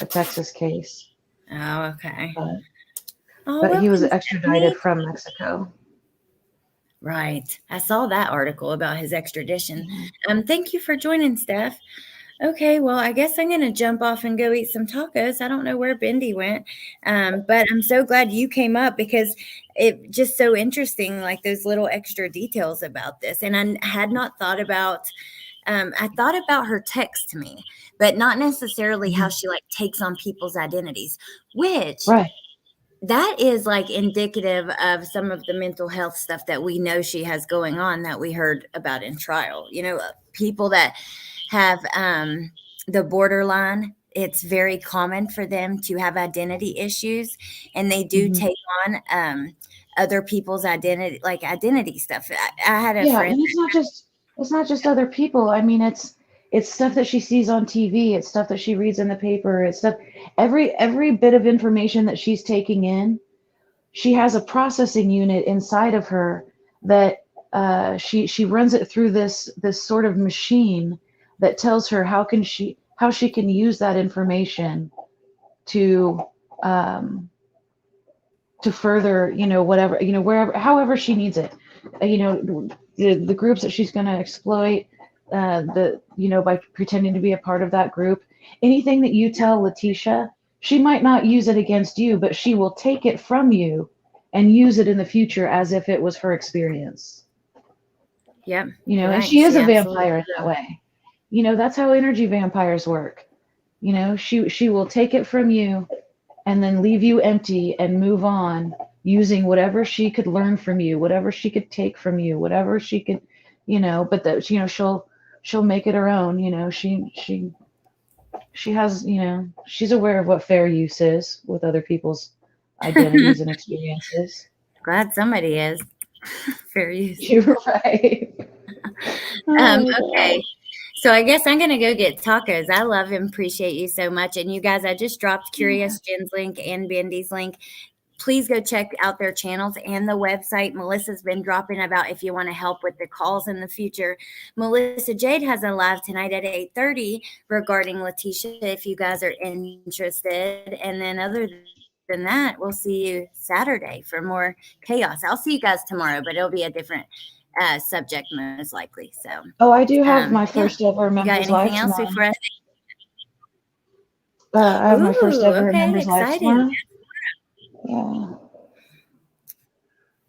Texas case, Oh, okay. but Oh but well, he was Stephanie. extradited from Mexico. Right. I saw that article about his extradition. Mhm. Thank you for joining, Steph. Okay, well, I guess I'm gonna jump off and go eat some tacos. I don't know where Bendy went, but I'm so glad you came up because it just so interesting, like those little extra details about this. And I had not thought about. I thought about her text to me, but not necessarily how Mhm. she like takes on people's identities, which Right. that is like indicative of some of the mental health stuff that we know she has going on that we heard about in trial. People that have the borderline, it's very common for them to have identity issues, and they do Mhm. take on other people's identity, like identity stuff. I had a Yeah, friend. and it's not just other people. I mean, it's stuff that she sees on TV. It's stuff that she reads in the paper. It's stuff every bit of information that she's taking in. She has a processing unit inside of her that she runs it through this sort of machine that tells her how she can use that information to um, to further, whatever, wherever, however she needs it. The groups that she's going to exploit, by pretending to be a part of that group. Anything that you tell Letitia, she might not use it against you, but she will take it from you and use it in the future as if it was her experience. Yep, And right. she is She a absolutely vampire in that will. way. That's how energy vampires work. She will take it from you and then leave you empty and move on using whatever she could learn from you, whatever she could take from you, whatever she could, but that she'll make it her own. She has, she's aware of what fair use is with other people's identities and experiences. Glad somebody is. Fair use. You're right. Oh my Okay. gosh. So I guess I'm gonna go get tacos. I love and appreciate you so much. And you guys, I just dropped Yeah. Curious Jen's link and Bendy's link. Please go check out their channels and the website. Melissa's been dropping about if you want to help with the calls in the future. Melissa Jade has a live tonight at 8:30 regarding Letecia if you guys are interested. And then other than that, we'll see you Saturday for more chaos. I'll see you guys tomorrow, but it'll be a different subject most likely. So, Oh, I do have yeah. my first You ever got members anything live else before tomorrow. I? I have my first Ooh, ever okay, members live exciting. tomorrow. Yeah.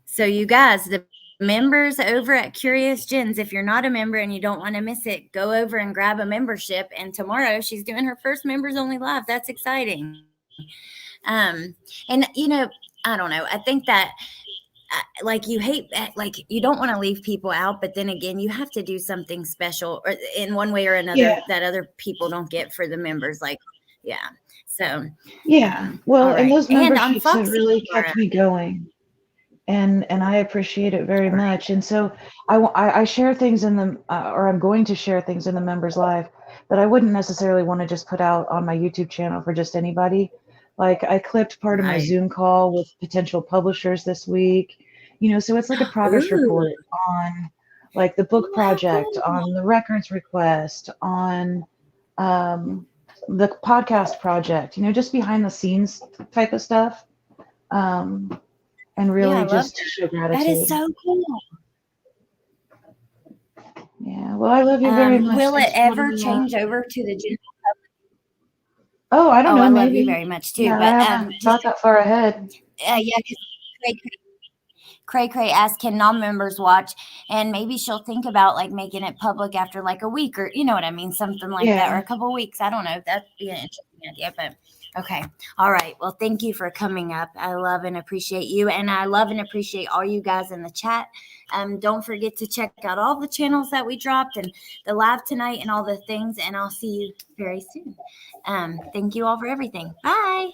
So, you guys, the members over at Curious Gens, if you're not a member and you don't want to miss it, go over and grab a membership. And tomorrow she's doing her first members only live. That's exciting. And I don't know. I think that like you hate, like you don't want to leave people out, but then again, you have to do something special or in one way or Yeah. another that other people don't get for the members. Like, yeah. So, Yeah. Well, all and right. those And on memberships have Foxy really tomorrow. kept me going. And I appreciate it very much. And so I share things in the, or I'm going to share things in the members live that I wouldn't necessarily want to just put out on my YouTube channel for just anybody. Like I clipped part of my Right. Zoom call with potential publishers this week, so it's like a progress Ooh, report on like the book ooh, how project, cool. on the records request, on um, the podcast project, just behind the scenes type of stuff. Um, and Yeah, I really love just that. show That is gratitude. so cool. Yeah. Well, I love you very much. Will it Thanks for letting ever me change over to the general? Oh, I don't Oh, know. I love you Maybe. very much too. Yeah, I But haven't just thought that far ahead. yeah, because Cray Cray asked, can non-members watch? And maybe she'll think about like making it public after like a week or you know what I mean, something like that, or Yeah. a couple of weeks. I don't know. That'd be an interesting idea. But okay. All right. Well, thank you for coming up. I love and appreciate you. And I love and appreciate all you guys in the chat. Don't forget to check out all the channels that we dropped and the live tonight and all the things. And I'll see you very soon. Thank you all for everything. Bye.